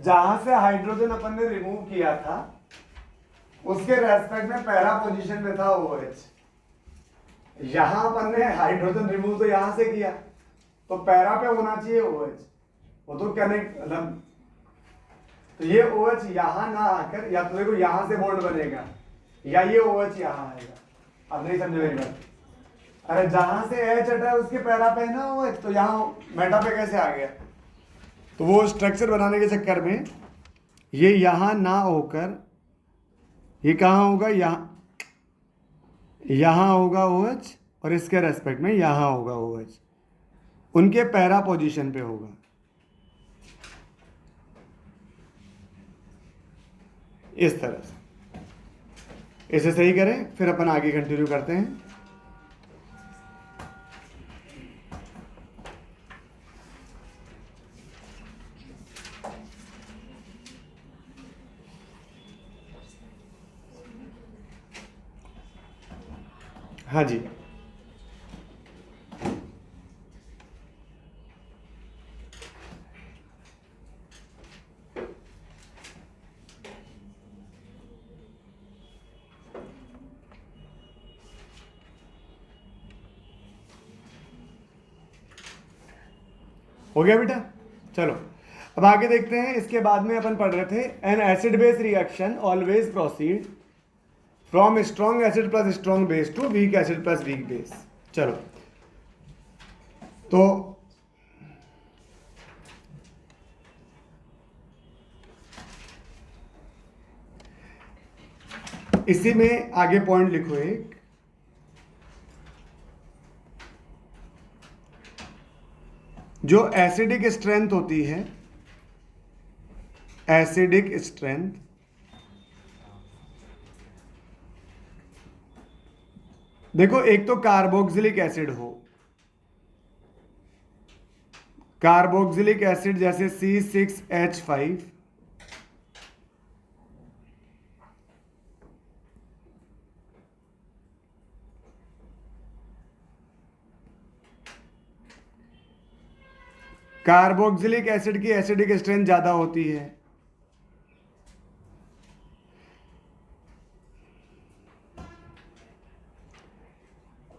जहां से हाइड्रोजन अपन ने रिमूव किया था उसके रेस्पेक्ट में पहला पोजीशन में था OH। यहां अपन ने हाइड्रोजन रिमूव तो यहां से किया, तो पैरा पे होना चाहिए OH। वो तो कनेक्ट मतलब, तो ये OH यहां ना आकर, या तो देखो यहां से बॉन्ड बनेगा या ये OH यहां आएगा। अब नहीं समझ मेरी बात? अरे जहां से H हटा है उसके पैरा पे है ना OH, तो यहां मेटा पे कैसे आ गया? तो वो स्ट्रक्चर बनाने के चक्कर में ये यहां ना होकर ये कहां होगा, यहां होगा OH, और इसके रेस्पेक्ट में यहां होगा OH, उनके पैरा पोजीशन पे होगा। इस तरह से इसे सही करें, फिर अपन आगे कंटिन्यू करते हैं। हाँ जी, हो गया बेटा। चलो अब आगे देखते हैं। इसके बाद में अपन पढ़ रहे थे, an acid base reaction always proceed from strong acid plus strong base to weak acid plus weak base. चलो तो इसी में आगे पॉइंट लिखो एक, जो एसिडिक स्ट्रेंथ होती है, एसिडिक स्ट्रेंथ देखो, एक तो कार्बोक्सिलिक एसिड हो, कार्बोक्सिलिक एसिड जैसे C6H5, कार्बोक्सिलिक एसिड की एसिडिक स्ट्रेंथ ज्यादा होती है।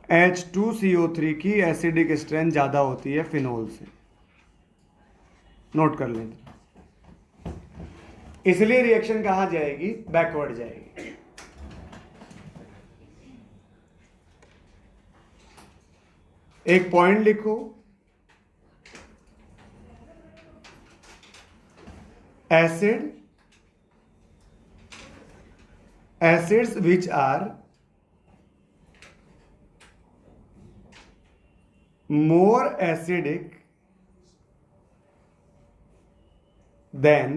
H2CO3 की एसिडिक स्ट्रेंथ ज्यादा होती है फिनोल से। नोट कर लें, इसलिए रिएक्शन कहां जाएगी, बैकवर्ड जाएगी। एक पॉइंट लिखो, acids which are more acidic than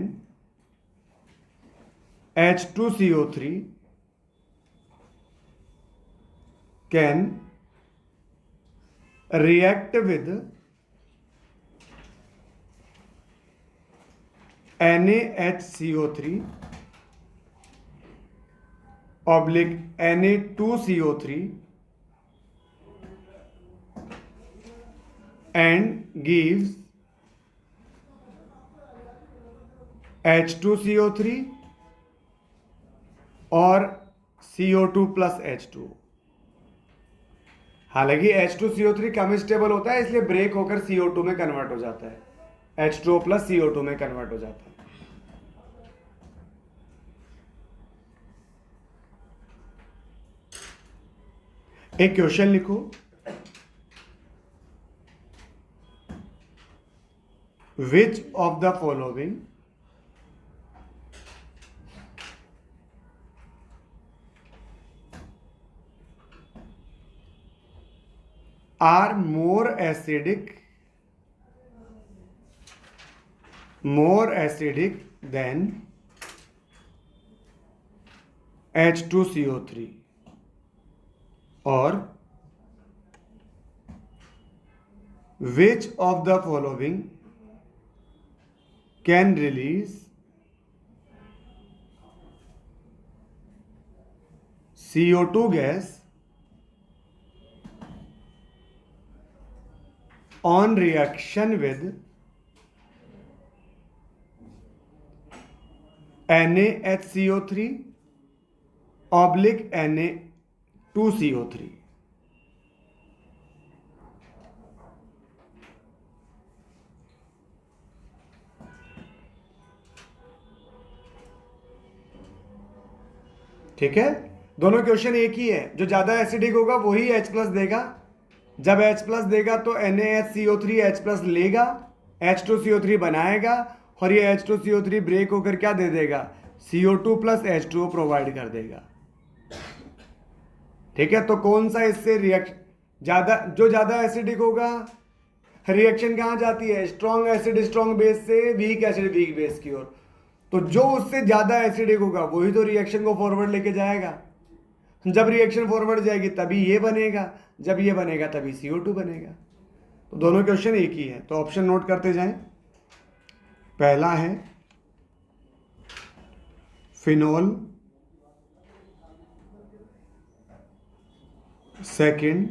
H2CO3 can react with NaHCO3 oblique Na2CO3 and gives H2CO3 और CO2 प्लस H2। हालांकि H2CO3 कम स्टेबल होता है, इसलिए ब्रेक होकर CO2 में कन्वर्ट हो जाता है, H2O प्लस CO2 में कन्वर्ट हो जाता है। एक क्वेश्चन लिखो, which of the following are more acidic than H2CO3, or which of the following can release CO2 gas on reaction with NaHCO3 oblique Na2CO3। ठीक है, दोनों क्वेश्चन एक ही है। जो ज्यादा एसिडिक होगा वही H प्लस देगा। जब H प्लस देगा तो NaHCO3 H प्लस लेगा, H2CO3 बनाएगा, और ये H2CO3 ब्रेक होकर क्या दे देगा, CO2 प्लस H2O प्रोवाइड कर देगा। ठीक है, तो कौन सा इससे रिएक्शन जो ज्यादा एसिडिक होगा, रिएक्शन कहां जाती है, स्ट्रॉन्ग एसिड स्ट्रॉन्ग बेस से वीक एसिड वीक बेस की ओर। तो जो उससे ज्यादा एसिडिक होगा वही तो रिएक्शन को फॉरवर्ड लेके जाएगा। जब रिएक्शन फॉरवर्ड जाएगी तभी ये बनेगा, जब ये बनेगा तभी CO2 बनेगा। तो दोनों क्वेश्चन एक ही है, तो ऑप्शन नोट करते जाएं। पहला है फिनोल, सेकंड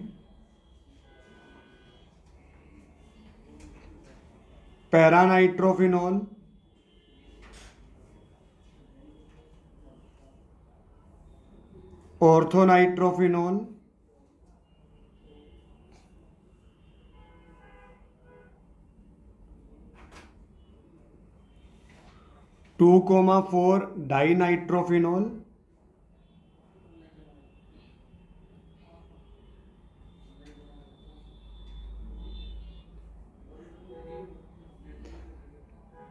पैरानाइट्रोफिनोल, ऑर्थोनाइट्रोफिनोल, 2,4 डाइनाइट्रोफिनोल,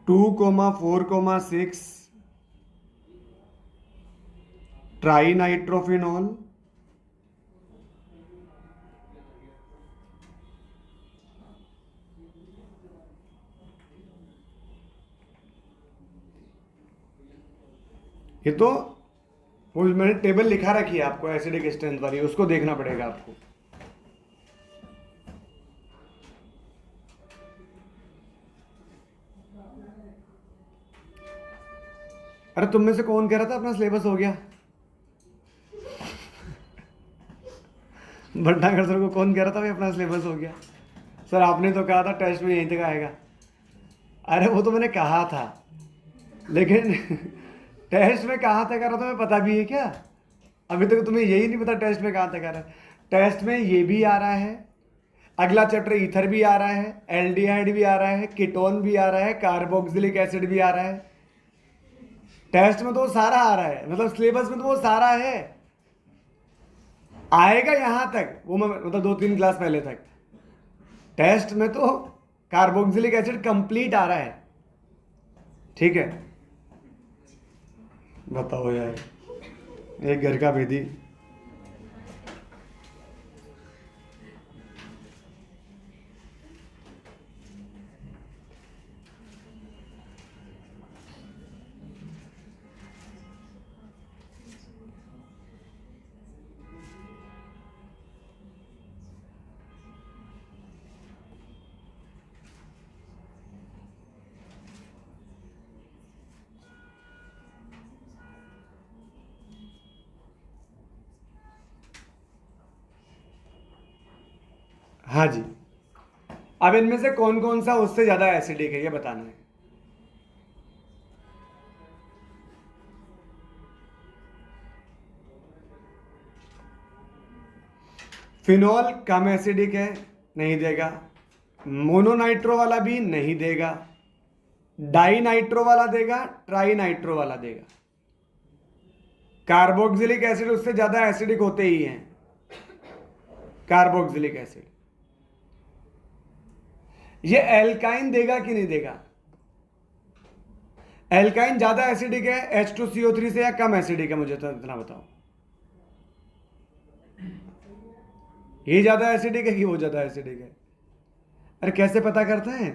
टू कोमा 4,6 ट्राइनाइट्रोफिनोल, ये तो वो मैंने टेबल लिखा रखी है आपको एसिडिक स्ट्रेंथ वाली, उसको देखना पड़ेगा आपको। अरे तुम में से कौन कह रहा था अपना सिलेबस हो गया? भटनागर सर को कौन कह रहा था भाई अपना सिलेबस हो गया? सर आपने तो कहा था टेस्ट में यहीं तक आएगा। अरे वो तो मैंने कहा था, लेकिन टेस्ट में कहाँ तक आ रहा था तुम्हें पता भी है क्या? अभी तक तुम्हें यही नहीं पता टेस्ट में कहाँ तक आ रहा है। टेस्ट में ये भी आ रहा है, अगला चैप्टर ईथर भी आ रहा है, एल्डिहाइड भी आ रहा है, कीटोन भी आ रहा है, कार्बोक्सिलिक एसिड भी आ रहा है। टेस्ट में तो वो सारा आ रहा है, मतलब सिलेबस में तो वो सारा है, आएगा यहां तक वो मतलब 2-3 क्लास पहले तक। टेस्ट में तो कार्बोक्सिलिक एसिड कंप्लीट आ रहा है। ठीक है, बताओ यार, एक घर का भेदी। हाँ जी, अब इनमें से कौन कौन सा उससे ज्यादा एसिडिक है ये बताना है। फिनॉल कम एसिडिक है, नहीं देगा। मोनोनाइट्रो वाला भी नहीं देगा, डाई नाइट्रो वाला देगा, ट्राई नाइट्रो वाला देगा। कार्बोक्सिलिक एसिड उससे ज्यादा एसिडिक होते ही हैं। कार्बोक्सिलिक एसिड ये एल्काइन देगा कि नहीं देगा? एल्काइन ज्यादा एसिडिक है H2CO3 से या कम एसिडिक है? मुझे तो इतना बताओ, ये ज्यादा एसिडिक है कि वो ज्यादा एसिडिक है? अरे कैसे पता करते हैं?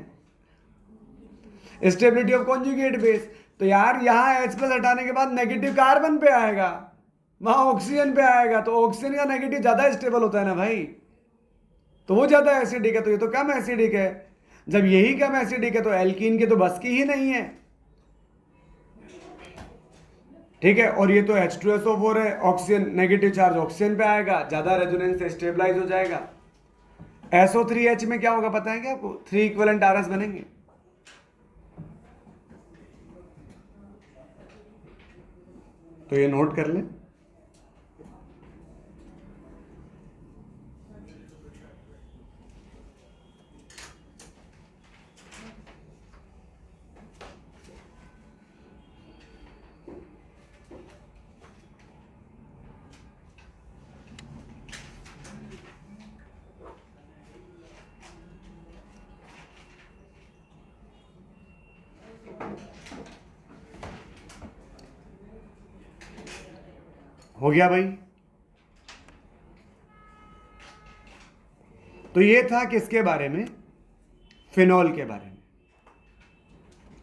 Stability of conjugate base. तो यार यहां H प्लस हटाने के बाद नेगेटिव कार्बन पे आएगा, वहां ऑक्सीजन पे आएगा, तो ऑक्सीजन का नेगेटिव ज्यादा स्टेबल होता है ना भाई, तो वो ज्यादा एसिडिक है, तो ये तो कम एसिडिक है। जब यही कम एसिडिक है तो एल्कीन के तो बस की ही नहीं है। ठीक है, और ये तो H2SO4 है, ऑक्सीजन नेगेटिव चार्ज ऑक्सीजन पे आएगा, ज्यादा रेजोनेंस से स्टेबलाइज हो जाएगा। SO3H में क्या होगा पता है क्या आपको? 3 इक्विवेलेंट RS बनेंगे। तो ये नोट कर लें। हो गया भाई। तो ये था किसके बारे में? फिनॉल के बारे में।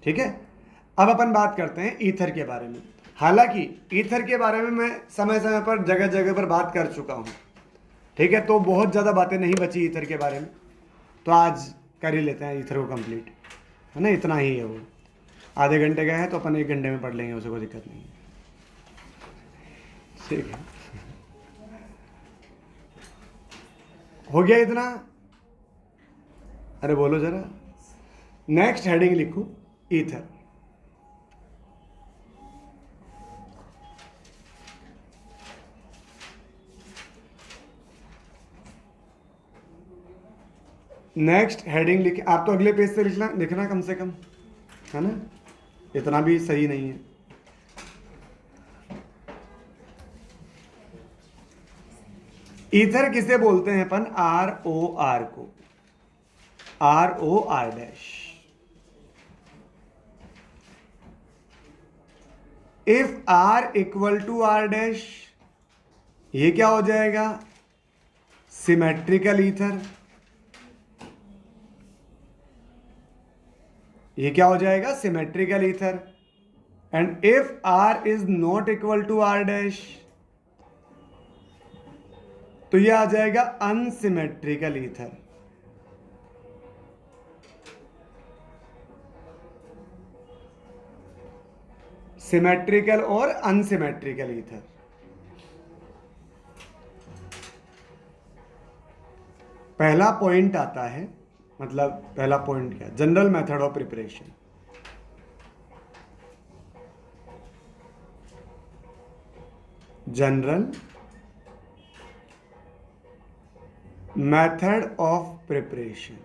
ठीक है, अब अपन बात करते हैं ईथर के बारे में। हालांकि ईथर के बारे में मैं समय समय पर जगह जगह पर बात कर चुका हूं। ठीक है, तो बहुत ज़्यादा बातें नहीं बची ईथर के बारे में, तो आज कर ही लेते हैं ईथर को कंप्लीट, है ना। इतना ही है, वो आधे घंटे का है तो अपन 1 घंटे में पढ़ लेंगे, उसे कोई दिक्कत नहीं है। ठीक है, हो गया इतना? अरे बोलो जरा। नेक्स्ट हेडिंग लिखो ईथर। नेक्स्ट हेडिंग लिख, आप तो अगले पेज से लिखना कम से कम, है ना, इतना भी सही नहीं है। ईथर किसे बोलते हैं अपन? ROR को, ROR dash. If R equal to R dash, ये क्या हो जाएगा? Symmetrical ether. ये क्या हो जाएगा? Symmetrical ether. And if R is not equal to R dash, तो ये आ जाएगा अनसिमेट्रिकल ईथर। सिमेट्रिकल और अनसिमेट्रिकल ईथर। पहला पॉइंट आता है, मतलब पहला पॉइंट क्या? General method of preparation. General method of preparation.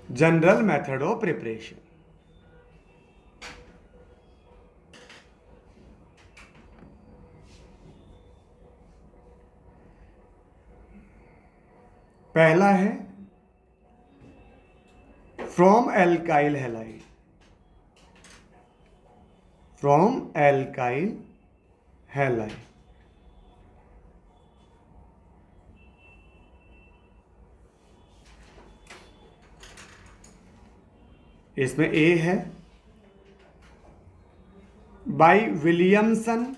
General method of preparation. पहला है from alkyl halide. From alkyl halide. इसमें ए है by Williamson's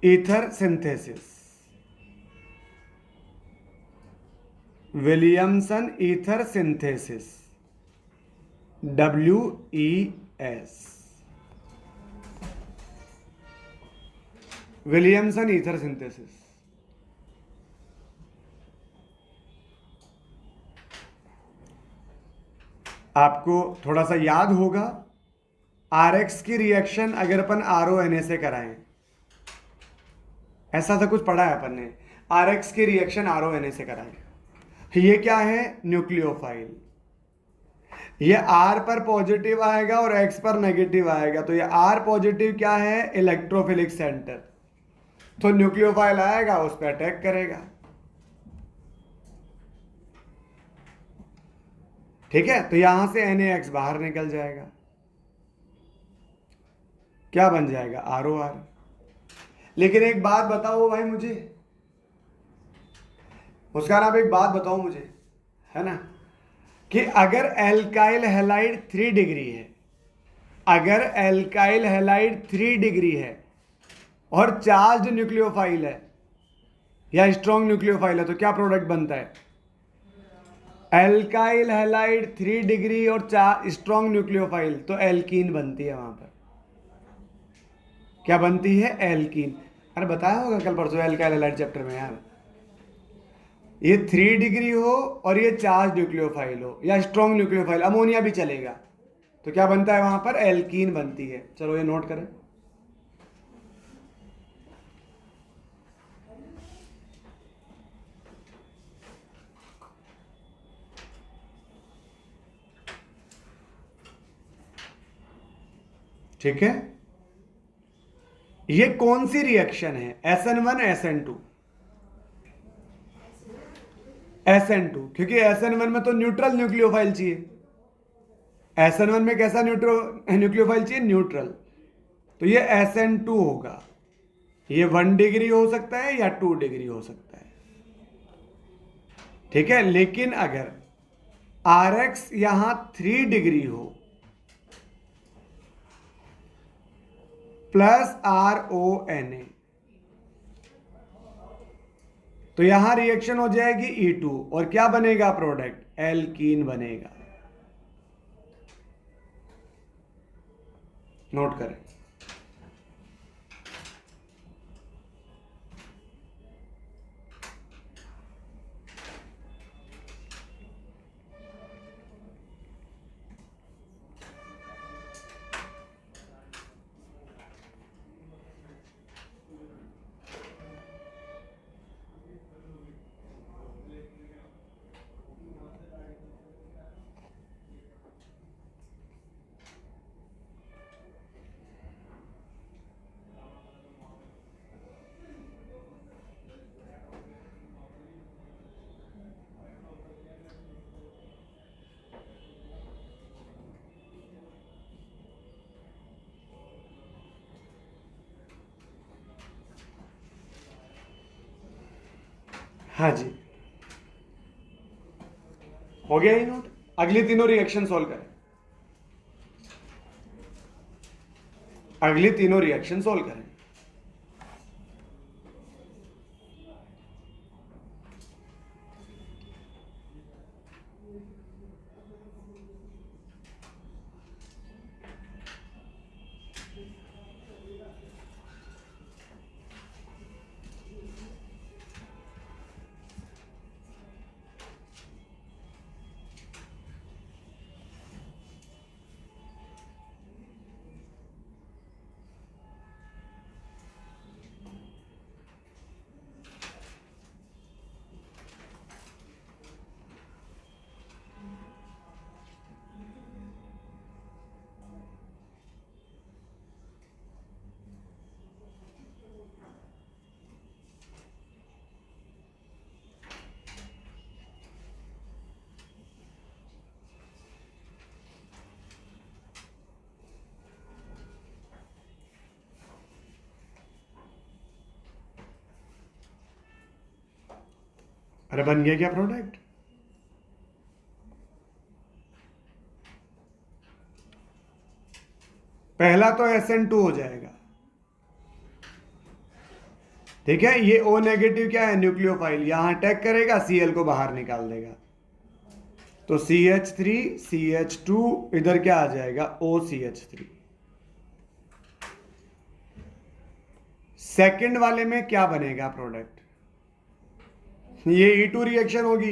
ether synthesis. Williamson ether synthesis, WES। Williamson ether synthesis. आपको थोड़ा सा याद होगा, RX की रिएक्शन अगर अपन RONA से कराएं, ऐसा था कुछ पढ़ा है अपन ने। RX की रिएक्शन RONA से कराएं, ये क्या है? न्यूक्लियोफाइल। ये R पर पॉजिटिव आएगा और X पर नेगेटिव आएगा, तो ये R पॉजिटिव क्या है? Electrophilic centre. तो न्यूक्लियोफाइल आएगा, उस पर अटैक करेगा। ठीक है, तो यहां से NaX बाहर निकल जाएगा, क्या बन जाएगा? ROR। लेकिन एक बात बताओ भाई मुझे, मुस्कान आप एक बात बताओ मुझे, है ना, कि अगर एल्काइल हैलाइड 3 डिग्री है, अगर एल्काइल हैलाइड 3 डिग्री है और चार्ज्ड न्यूक्लियोफाइल है या स्ट्रॉन्ग न्यूक्लियोफाइल है, तो क्या प्रोडक्ट बनता है? एल्काइल हैलाइड 3 डिग्री और 4 स्ट्रॉन्ग न्यूक्लियोफाइल, तो एल्कीन बनती है वहां पर। क्या बनती है? एल्कीन। अरे बताया होगा कल परसों एल्काइल हैलाइड चैप्टर में यार। ये 3 डिग्री हो और ये 4 न्यूक्लियोफाइल हो या स्ट्रॉन्ग न्यूक्लियोफाइल, अमोनिया भी चलेगा, तो क्या बनता है वहां पर? एल्कीन बनती है। चलो ये नोट करें। ठीक है, ये कौन सी रिएक्शन है? SN1 SN2? SN2, क्योंकि SN1 में तो न्यूट्रल न्यूक्लियोफाइल चाहिए। SN1 में कैसा न्यूक्लियोफाइल चाहिए? न्यूट्रल। तो ये SN2 होगा। ये 1 डिग्री हो सकता है या 2 डिग्री हो सकता है। ठीक है, लेकिन अगर RX यहां 3 डिग्री हो प्लस RONA, तो यहां रिएक्शन हो जाएगी E2 और क्या बनेगा प्रोडक्ट? एल्कीन बनेगा। नोट करें। हाँ जी, हो गया ही नोट। अगली तीनों रिएक्शन सॉल्व करें। अगली तीनों रिएक्शन सॉल्व करें। अरे बन गया क्या प्रोडक्ट? पहला तो SN2 हो जाएगा। ठीक है, ये O नेगेटिव क्या है? न्यूक्लियोफाइल, यहां अटैक करेगा, Cl को बाहर निकाल देगा, तो CH3 CH2, इधर क्या आ जाएगा? OCH3। सेकंड वाले में क्या बनेगा प्रोडक्ट? ये E2 रिएक्शन होगी।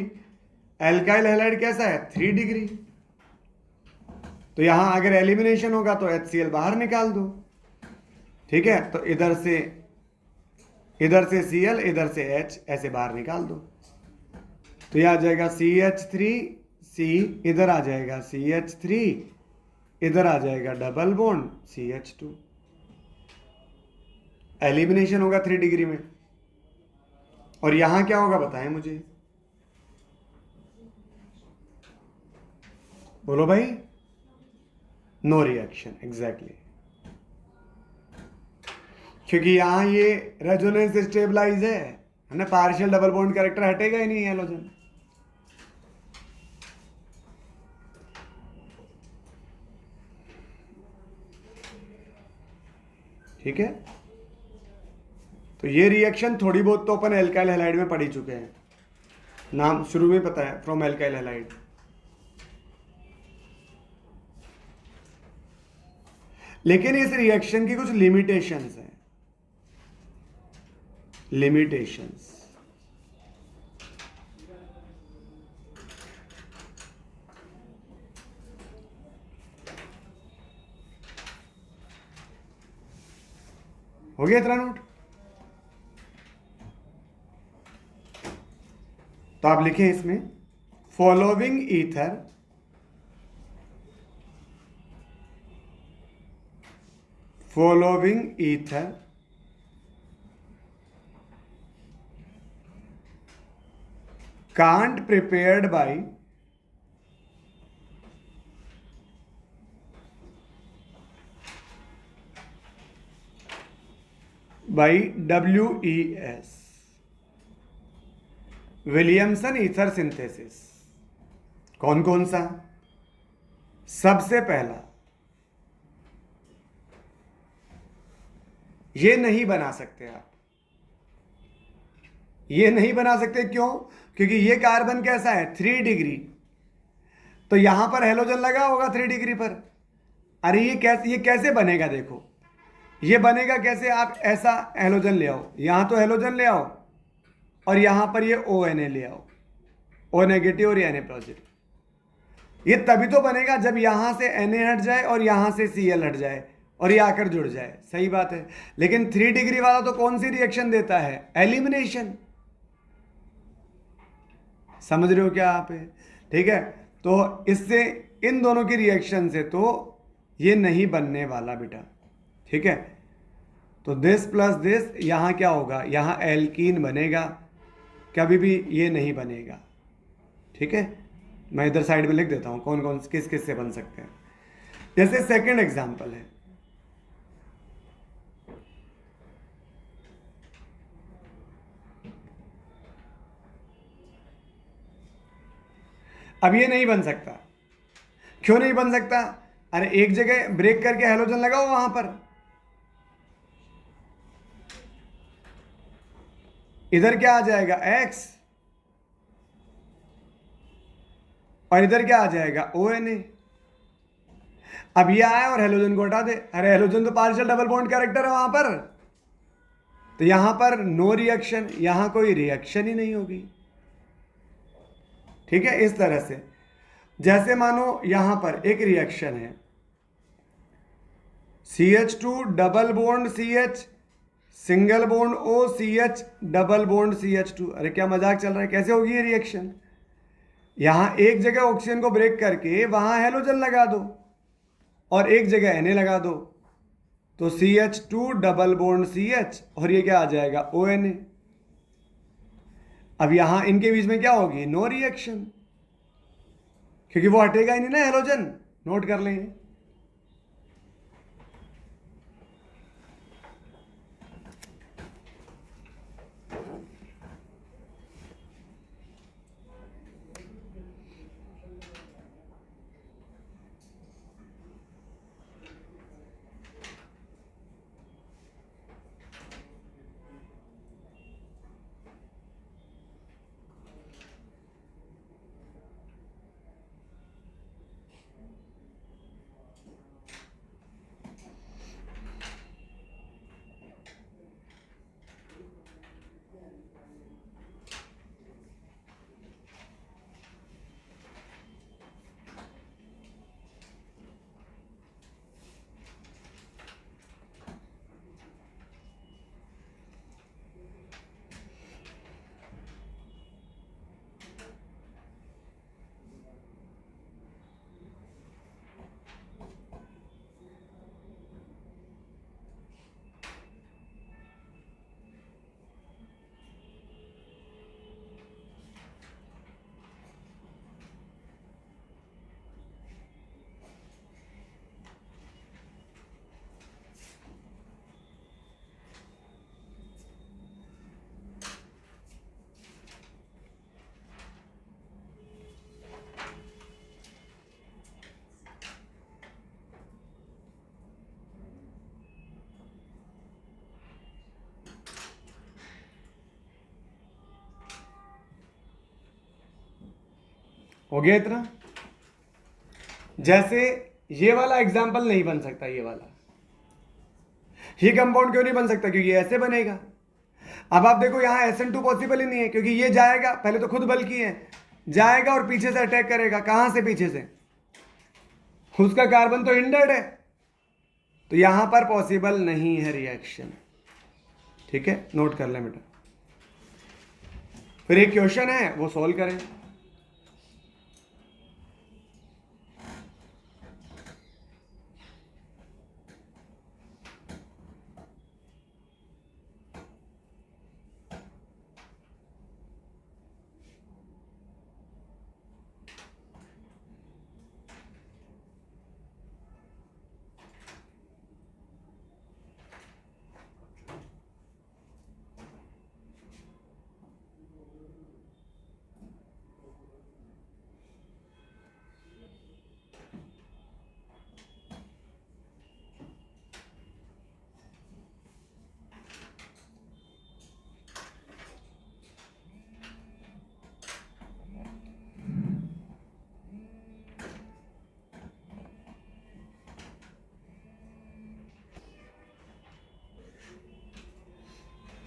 एल्काइल हैलाइड कैसा है? 3 डिग्री। तो यहां अगर एलिमिनेशन होगा तो HCl बाहर निकाल दो। ठीक है, तो इधर से Cl, इधर से H, ऐसे बाहर निकाल दो, तो यह आ जाएगा CH3C, इधर आ जाएगा CH3, इधर आ जाएगा डबल बॉन्ड CH2। एलिमिनेशन होगा 3 डिग्री में। और यहां क्या होगा बताएं मुझे, बोलो भाई। नो रिएक्शन, एग्जैक्टली, क्योंकि यहां ये रेजोनेंस स्टेबलाइज है ना, पार्शियल डबल बॉन्ड कैरेक्टर हटेगा ही नहीं हैलोजन। ठीक है, तो ये रिएक्शन थोड़ी बहुत तो अपन एल्काइल हैलाइड में पढ़ ही चुके हैं। नाम शुरू में पता है, फ्रॉम एल्काइल हैलाइड। लेकिन इस रिएक्शन की कुछ लिमिटेशंस हैं। लिमिटेशंस, हो गया इतना नोट? तो आप लिखें इसमें, following ether can't prepared by WES, Williamson ether synthesis. कौन कौन सा? सबसे पहला, ये नहीं बना सकते आप, ये नहीं बना सकते। क्यों? क्योंकि ये कार्बन कैसा है, 3 डिग्री, तो यहां पर हेलोजन लगा होगा 3 डिग्री पर। अरे ये कैसे बनेगा? देखो ये बनेगा कैसे, आप ऐसा हेलोजन ले आओ, यहां तो हेलोजन ले आओ और यहां पर ये ONA ले आओ, O नेगेटिव और Na पॉजिटिव। ये तभी तो बनेगा जब यहां से Na हट जाए और यहां से Cl हट जाए और ये आकर जुड़ जाए। सही बात है। लेकिन 3 डिग्री वाला तो कौन सी रिएक्शन देता है? एलिमिनेशन। समझ रहे हो क्या आप? ठीक है, तो इससे इन दोनों की रिएक्शन से तो ये नहीं बनने वाला बेटा। ठीक है, तो दिस प्लस दिस, यहां क्या होगा, यहां एल्कीन बनेगा, कभी भी ये नहीं बनेगा। ठीक है, मैं इधर साइड में लिख देता हूं कौन कौन किस किस से बन सकते हैं। जैसे सेकंड एग्जांपल है, अब ये नहीं बन सकता। क्यों नहीं बन सकता? अरे एक जगह ब्रेक करके हेलोजन लगाओ वहां पर, इधर क्या आ जाएगा X और इधर क्या आ जाएगा ONA। अब ये आए और हेलोजन को हटा दे, अरे हेलोजन तो पार्शियल डबल बॉन्ड कैरेक्टर है वहां पर, तो यहां पर नो रिएक्शन, यहां कोई रिएक्शन ही नहीं होगी। ठीक है, इस तरह से जैसे मानो यहां पर एक रिएक्शन है, CH2 double bond CH single bond OCH double bond CH2। अरे क्या मजाक चल रहा है? कैसे होगी ये रिएक्शन? यहां एक जगह ऑक्सीजन को ब्रेक करके वहां हेलोजन लगा दो और एक जगह Na लगा दो, तो CH2 डबल बॉन्ड CH और ये क्या आ जाएगा ONA। अब यहां इनके बीच में क्या होगी? नो रिएक्शन, क्योंकि वो हटेगा ही नहीं ना हेलोजन। नोट कर लेंगे। हो गया इतना। जैसे ये वाला एग्जाम्पल नहीं बन सकता, ये वाला, ये कंपाउंड क्यों नहीं बन सकता? क्योंकि ये ऐसे बनेगा। अब आप देखो यहां SN2 पॉसिबल ही नहीं है, क्योंकि ये जाएगा, पहले तो खुद बल्कि है, जाएगा और पीछे से अटैक करेगा। कहां से? पीछे से। उसका कार्बन तो इंडेड है, तो यहां पर पॉसिबल नहीं है रिएक्शन। ठीक है, नोट कर ले बेटा। फिर एक क्वेश्चन है, वो सॉल्व करें।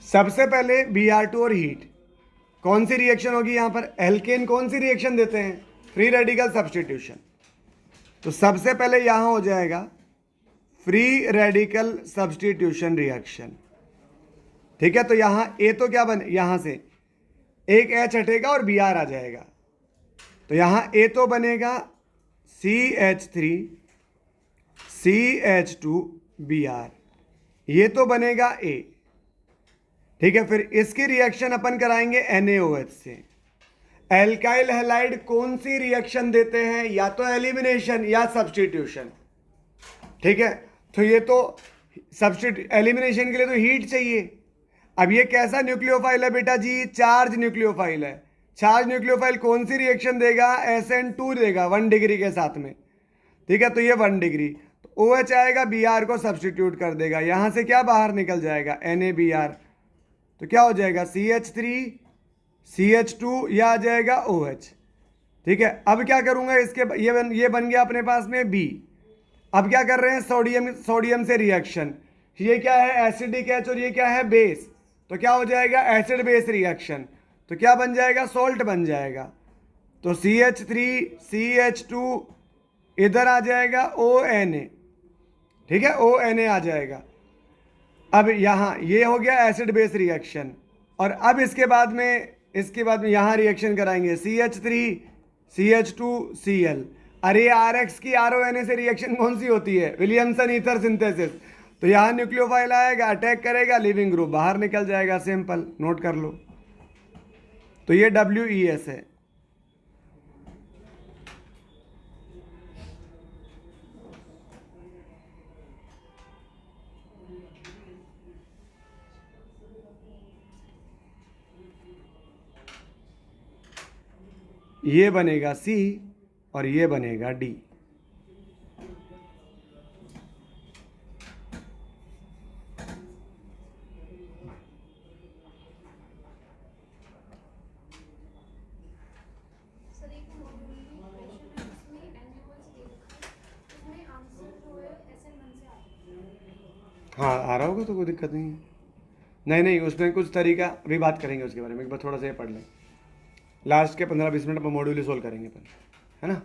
सबसे पहले Br2 और हीट, कौन सी रिएक्शन होगी यहां पर? एल्केन कौन सी रिएक्शन देते हैं? Free radical substitution. तो सबसे पहले यहां हो जाएगा फ्री रेडिकल सब्स्टिट्यूशन रिएक्शन। ठीक है, तो यहां ए तो क्या बने, यहां से एक H हटेगा और Br आ जाएगा। तो यहां ए तो बनेगा CH3 CH2 Br, ये तो बनेगा ए। ठीक है, फिर इसकी रिएक्शन अपन कराएंगे NaOH से। एल्काइल हैलाइड कौन सी रिएक्शन देते हैं? या तो एलिमिनेशन या सब्स्टिट्यूशन। ठीक है, तो ये तो एलिमिनेशन के लिए तो हीट चाहिए। अब ये कैसा न्यूक्लियोफाइल है बेटा जी? चार्ज न्यूक्लियोफाइल है। चार्ज न्यूक्लियोफाइल कौन सी रिएक्शन देगा? SN2 देगा 1 डिग्री के साथ में। ठीक है, तो ये 1 डिग्री, तो OH आएगा, Br को सब्स्टिट्यूट कर देगा। यहां से क्या बाहर निकल जाएगा? NaBr। तो क्या हो जाएगा? CH3 CH2, यह आ जाएगा OH। ठीक है, अब क्या करूंगा इसके, ये बन गया अपने पास में B। अब क्या कर रहे हैं? सोडियम से रिएक्शन। ये क्या है? एसिडिक H, और ये क्या है? बेस। तो क्या हो जाएगा? Acid base reaction. तो क्या बन जाएगा? सॉल्ट बन जाएगा। तो CH3 CH2 इधर आ जाएगा ONA। ठीक है, ONA आ जाएगा। अब यहां ये हो गया एसिड बेस रिएक्शन, और अब इसके बाद में यहां रिएक्शन कराएंगे CH3 CH2 Cl। अरे RX की RONA से रिएक्शन कौन सी होती है? Williamson ether synthesis. तो यहां न्यूक्लियोफाइल आएगा, अटैक करेगा, लिविंग ग्रुप बाहर निकल जाएगा। सिंपल, नोट कर लो। तो ये WES है। ये बनेगा C और ये बनेगा D। हाँ, आ रहा होगा तो कोई दिक्कत नहीं है। नहीं नहीं, उसमें कुछ तरीका, अभी बात करेंगे उसके बारे में, एक बार थोड़ा सा ये पढ़ लें। लास्ट के 15-20 मिनट में मॉड्यूल ही सोल्व करेंगे अपन, है ना।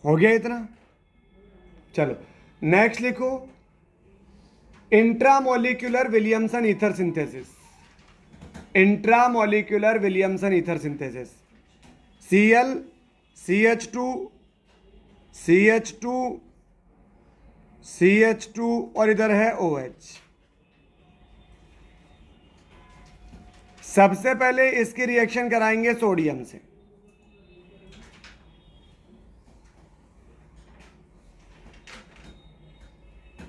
हो गया इतना। चलो नेक्स्ट लिखो, intramolecular Williamson ether synthesis. Intramolecular Williamson ether synthesis, Cl CH2 CH2 CH2 और इधर है OH। सबसे पहले इसकी रिएक्शन कराएंगे सोडियम से।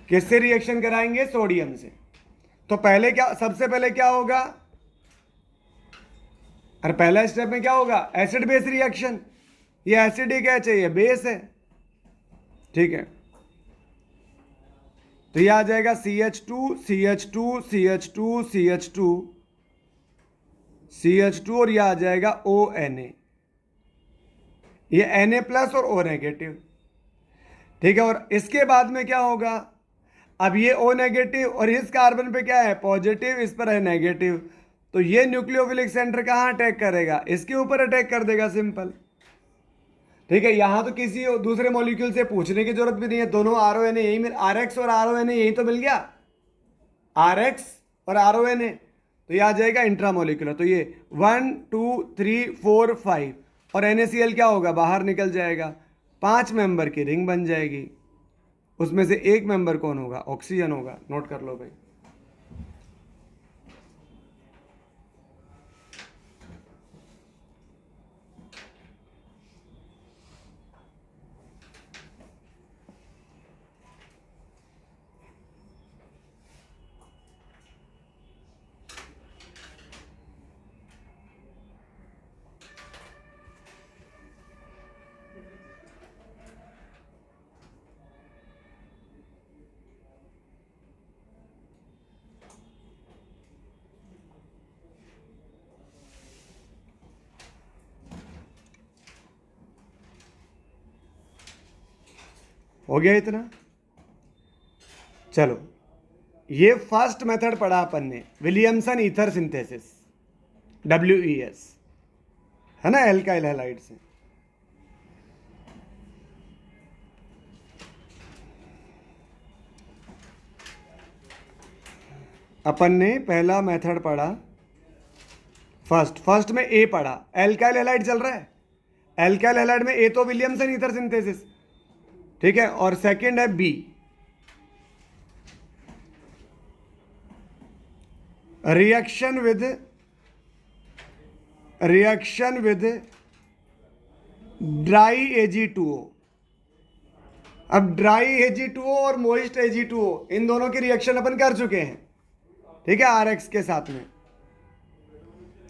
किससे रिएक्शन कराएंगे? सोडियम से। तो पहले क्या, सबसे पहले क्या होगा? अरे पहला स्टेप में क्या होगा? Acid base reaction. ये एसिडिक है, चाहिए बेस है, ठीक है। तो ये आ जाएगा CH2 CH2 CH2 CH2 CH2 और ये आ जाएगा ONA। ये Na प्लस और O नेगेटिव, ठीक है। और इसके बाद में क्या होगा? अब ये O नेगेटिव और इस कार्बन पे क्या है? पॉजिटिव, इस पर है नेगेटिव। तो ये न्यूक्लियोफिलिक सेंटर कहाँ अटैक करेगा? इसके ऊपर अटैक कर देगा, सिंपल, ठीक है। यहां तो किसी दूसरे मॉलिक्यूल से पूछने की जरूरत भी नहीं है, दोनों RONA यही मिल, RX और RONA यही तो मिल गया, RX और RONA। तो ये आ जाएगा इंट्रामोलिकुलर। तो ये 1 2 3 4 5 और NaCl क्या होगा? बाहर निकल जाएगा। 5 मेंबर की रिंग बन जाएगी। उसमें से एक मेंबर कौन होगा? ऑक्सीजन होगा। नोट कर लो भाई। हो गया इतना। चलो, ये फर्स्ट मेथड पढ़ा अपन ने, विलियमसन ईथर सिंथेसिस, WES, है ना, एल्काइल हैलाइड से। अपन ने पहला मेथड पढ़ा, फर्स्ट में ए पढ़ा, एल्काइल हैलाइड चल रहा है। एल्काइल हैलाइड में ए तो विलियमसन ईथर सिंथेसिस, ठीक है। और सेकंड है B, reaction with dry Ag2O। अब ड्राई Ag2O और मोइस्ट Ag2O, इन दोनों की रिएक्शन अपन कर चुके हैं, ठीक है, RX के साथ में।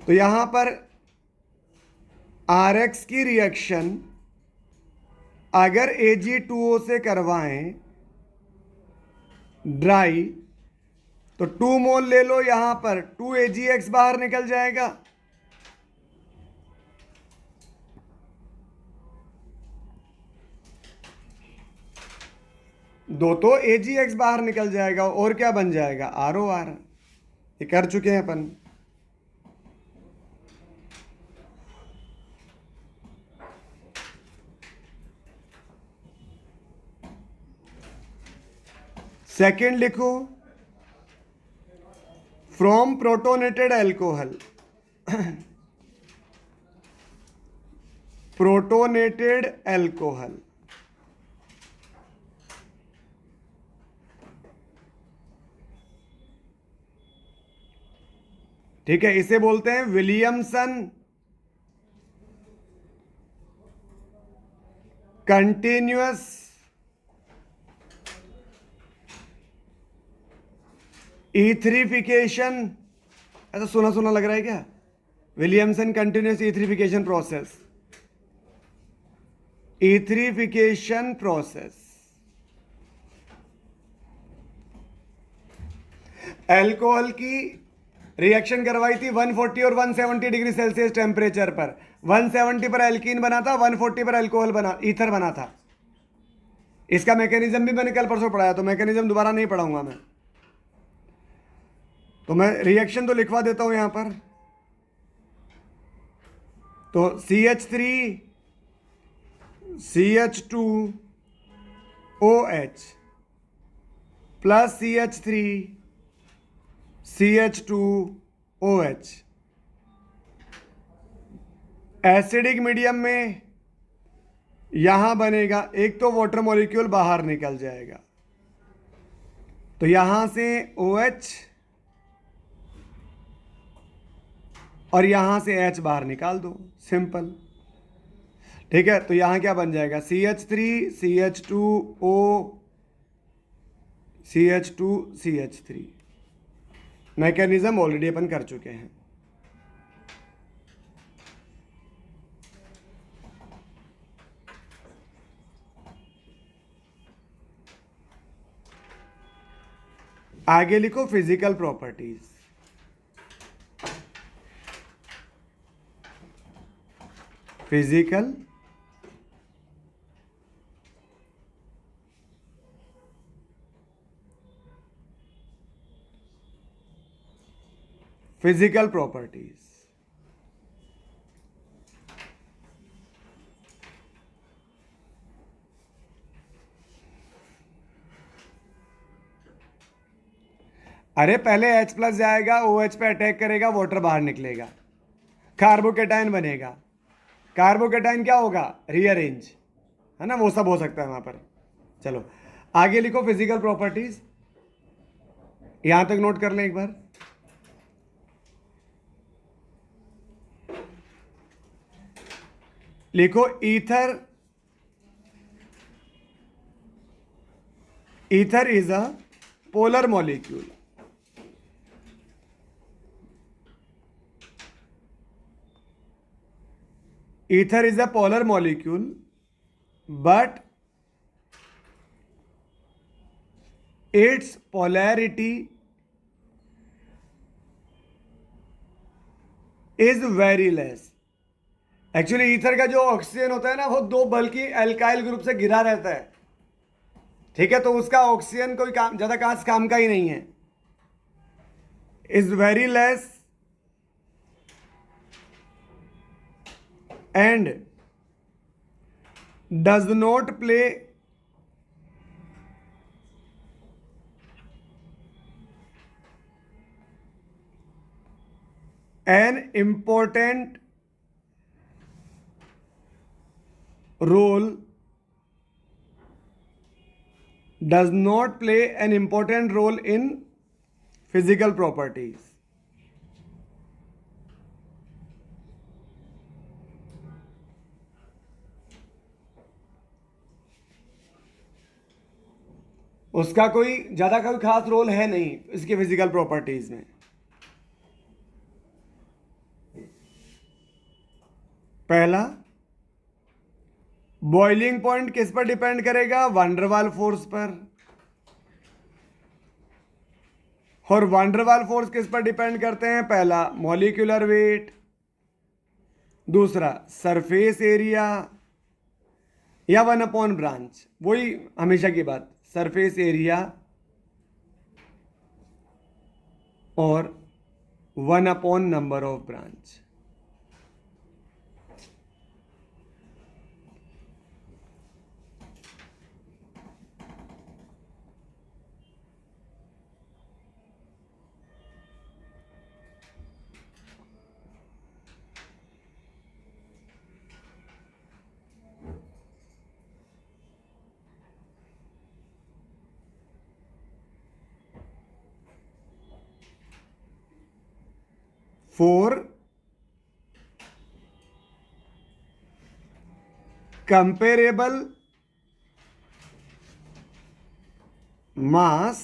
तो यहां पर RX की रिएक्शन अगर Ag2O से करवाएं ड्राई, तो 2 मोल ले लो, यहां पर 2 AgX बाहर निकल जाएगा। दो तो AgX बाहर निकल जाएगा और क्या बन जाएगा? ROR। ये कर चुके हैं अपन। सेकंड लिखो, from protonated alcohol, protonated alcohol, ठीक है, इसे बोलते हैं विलियमसन कंटिन्यूअस ईथरिफिकेशन। ऐसा सुना सुना लग रहा है क्या? Williamson continuous etherification process, etherification process. Alcohol की रिएक्शन करवाई थी 140 और 170 डिग्री सेल्सियस टेम्परेचर पर। 170 पर एल्कीन बना था, 140 पर एल्कोहल बना, ईथर बना था। इसका मैकेनिज्म भी मैंने कल परसों पढ़ाया, तो मैकेनिज्म दोबारा नहीं पढ़ाऊंगा मैं। तो मैं रिएक्शन तो लिखवा देता हूं यहां पर। तो CH3 CH2OH plus CH3CH2OH। Acidic medium में यहां बनेगा, एक तो वाटर मॉलिक्यूल बाहर निकल जाएगा, तो यहां से OH और यहां से H बाहर निकाल दो, सिंपल। ठीक है, तो यहां क्या बन जाएगा, CH3CH2O CH2CH3। मैकेनिज्म ऑलरेडी अपन कर चुके हैं। आगे लिखो फिजिकल प्रॉपर्टीज। Physical properties. अरे पहले H प्लस जाएगा, OH पे अटैक करेगा, वाटर बाहर निकलेगा, कार्बोकेटाइन बनेगा। कार्बोकेटाइन क्या होगा, रीअरेंज, है ना, वो सब हो सकता है वहां पर। चलो आगे लिखो फिजिकल प्रॉपर्टीज, यहां तक नोट कर लें एक बार। लिखो ether is a polar molecule. Ether is a polar molecule, but its polarity is very less. Actually ether का जो ऑक्सीजन होता है ना, वो दो बल्कि एल्काइल ग्रुप से घिरा रहता है। ठीक है, तो उसका ऑक्सीजन कोई काम ज्यादा खास काम का ही नहीं है। Is very less and does not play an important role in physical properties. उसका कोई ज्यादा कोई खास रोल है नहीं इसकी फिजिकल प्रॉपर्टीज में। पहला, बॉइलिंग पॉइंट किस पर डिपेंड करेगा, वंडरवाल फोर्स पर। और वंडरवाल फोर्स किस पर डिपेंड करते हैं, पहला मॉलिक्यूलर वेट, दूसरा सरफेस एरिया या 1 ब्रांच, वही हमेशा की बात, सरफेस एरिया और 1 number of branch. For comparable मास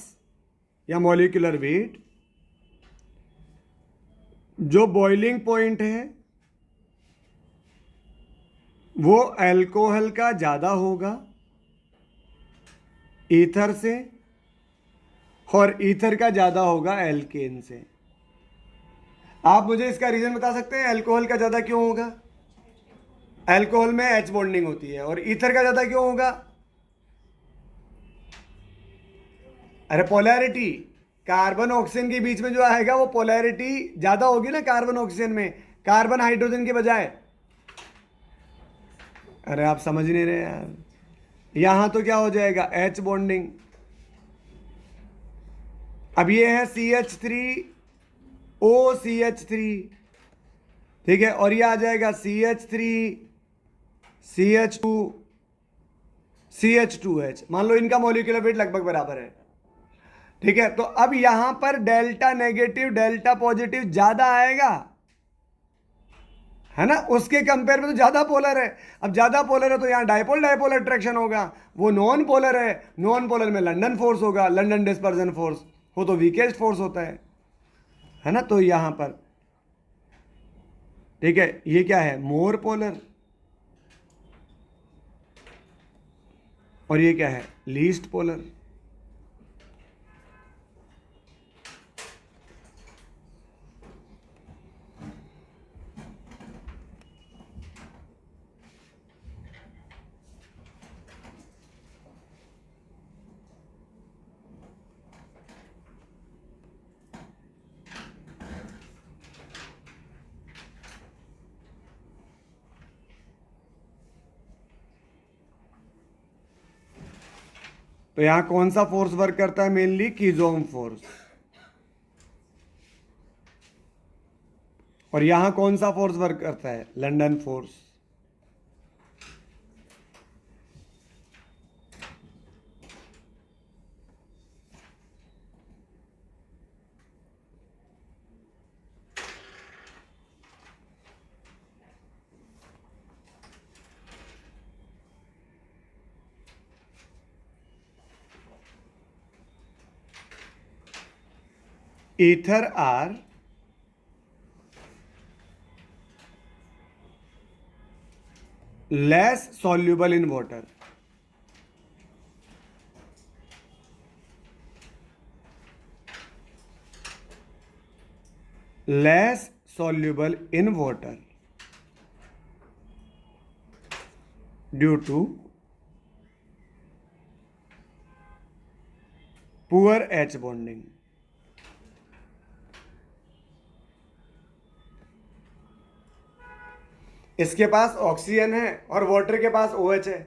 या मॉलिक्यूलर वेट, जो बॉइलिंग पॉइंट है वो अल्कोहल का ज्यादा होगा ईथर से, और ईथर का ज्यादा होगा एल्केन से। आप मुझे इसका रीजन बता सकते हैं, अल्कोहल का ज्यादा क्यों होगा? अल्कोहल में H बॉन्डिंग होती है, और ईथर का ज्यादा क्यों होगा? अरे पोलैरिटी, कार्बन ऑक्सीजन के बीच में जो आएगा वो पोलैरिटी ज्यादा होगी ना कार्बन ऑक्सीजन में, कार्बन हाइड्रोजन के बजाय। अरे आप समझ नहीं रहे यार, यहां तो क्या हो जाएगा, H बॉन्डिंग। अब ये है CH3OCH3, ठीक है, और ये आ जाएगा CH3CH2CH2H। मान लो इनका मॉलिक्यूलर वेट लगभग बराबर है, ठीक है। तो अब यहां पर डेल्टा नेगेटिव डेल्टा पॉजिटिव ज्यादा आएगा, है ना, उसके कंपेयर में तो ज्यादा पोलर है। अब ज्यादा पोलर है तो यहां डायपोल डायपोल अट्रैक्शन होगा, वो नॉन पोलर है, नॉन पोलर में लंदन फोर्स होगा, लंदन डिस्पर्जन फोर्स, वो तो वीकेस्ट फोर्स होता है ना। तो यहां पर ठीक है, ये क्या है, मोर पोलर, और ये क्या है, लीस्ट पोलर। तो यहां कौन सा फोर्स वर्क करता है, मेनली कीजोम फोर्स। और यहां कौन सा फोर्स वर्क करता है, London force. Ether are less soluble in water. Less soluble in water due to poor H bonding. इसके पास ऑक्सीजन है और वाटर के पास OH है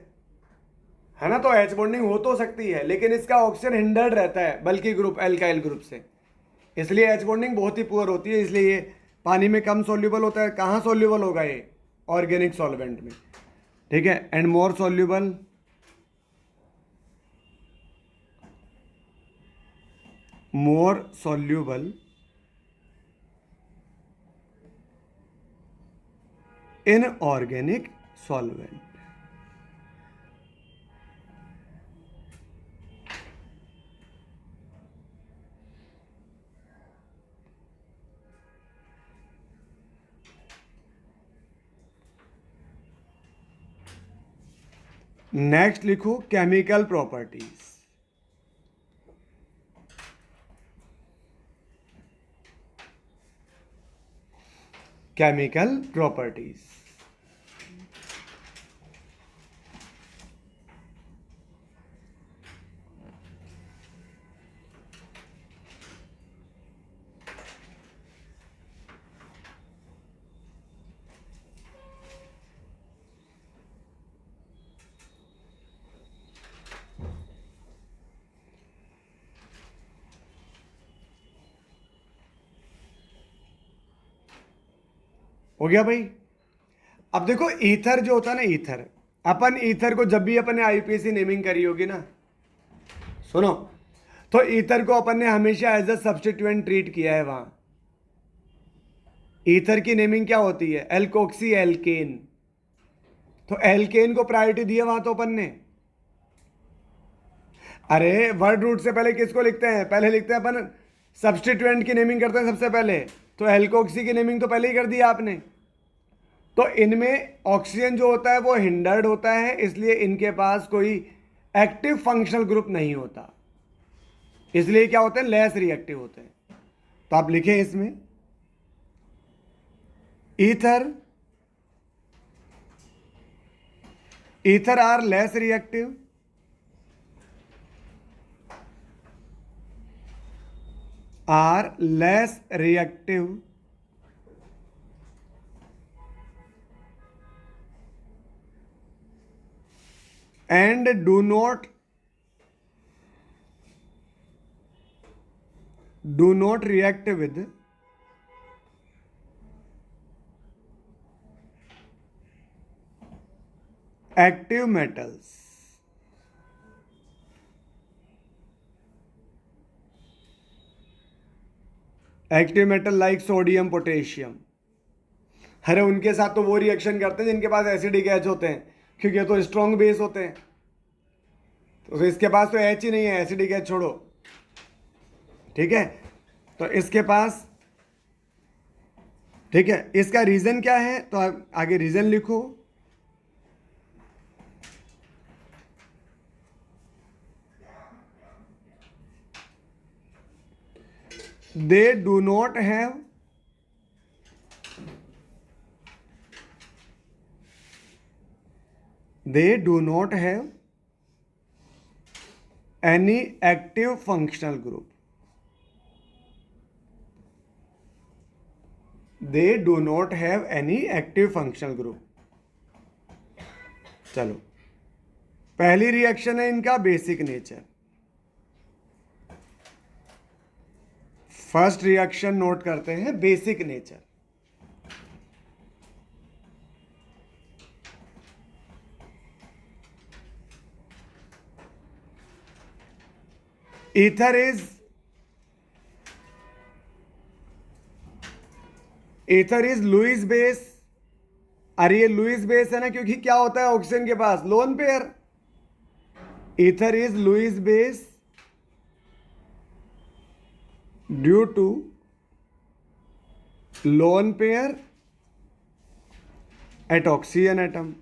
ना, तो H बॉन्डिंग हो तो सकती है, लेकिन इसका ऑक्सीजन हिंडर्ड रहता है बल्कि ग्रुप एल्काइल ग्रुप से, इसलिए H बॉन्डिंग बहुत ही पुअर होती है, इसलिए ये पानी में कम सोल्यूबल होता है। कहाँ सोल्यूबल होगा ये, ऑर्गेनिक सॉल्वेंट में, ठीक है। And more soluble in organic solvent. Next लिखो केमिकल प्रॉपर्टीज। केमिकल प्रॉपर्टीज, हो गया भाई। अब देखो ईथर जो होता है ना, ईथर, अपन ईथर को जब भी अपन ने आईपीएसी नेमिंग करी होगी ना, सुनो, तो ईथर को अपन ने हमेशा एज अ सब्स्टिट्यूएंट ट्रीट किया है। वहां ईथर की नेमिंग क्या होती है, एल्कोक्सी एल्केन, तो एल्केन को प्रायोरिटी दी है वहां तो अपन ने। अरे वर्ड रूट से पहले किसको लिखते हैं, पहले लिखते हैं अपन सब्स्टिट्यूएंट की नेमिंग करते हैं सबसे पहले, तो एल्कोक्सी की नेमिंग तो पहले ही कर दी आपने। तो इनमें ऑक्सीजन जो होता है वो हिंडर्ड होता है, इसलिए इनके पास कोई एक्टिव फंक्शनल ग्रुप नहीं होता, इसलिए क्या होते हैं, लेस रिएक्टिव होते हैं। तो आप लिखें इसमें ether are less reactive and do not react with active metals. Active metal like sodium potassium. अरे उनके साथ तो वो रिएक्शन करते हैं जिनके पास एसिडिक एच होते हैं, क्योंकि ये तो स्ट्रॉन्ग बेस होते हैं। तो इसके पास तो एच ही नहीं है, एसिडिक एच छोड़ो, ठीक है। तो इसके पास, ठीक है, इसका रीजन क्या है, तो आगे रीजन लिखो। They do not have any active functional group. They do not have any active functional group. चलो, पहली रिएक्शन है इनका basic nature. First reaction note करते हैं basic nature. Ether is Lewis base. अरे ये लुईस बेस है ना, क्योंकि क्या होता है ऑक्सीजन के पास lone pair. Ether is Lewis base due to lone pair at oxygen atom.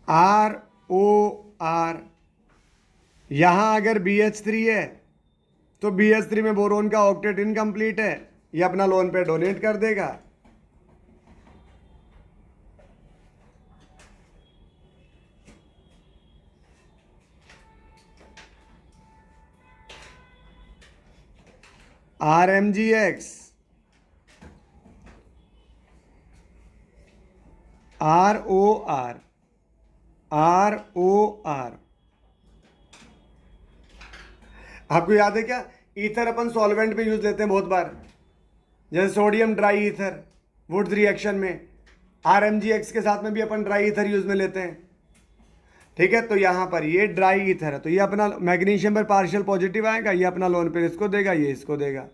ROR, यहां अगर BH3 है तो BH3 में बोरोन का ऑक्टेट इनकम्प्लीट है, ये अपना लोन पे डोनेट कर देगा। RMgX, ROR, आपको याद है क्या, ईथर अपन सॉल्वेंट में यूज लेते हैं बहुत बार, जैसे sodium dry ether Wurtz reaction में। RMgX के साथ में भी अपन ड्राई ईथर यूज में लेते हैं, ठीक है। तो यहां पर ये ड्राई ईथर है, तो ये अपना मैग्नीशियम पर पार्शियल पॉजिटिव आएगा, ये अपना लोन पेयर इसको देगा, ये इसको देगा।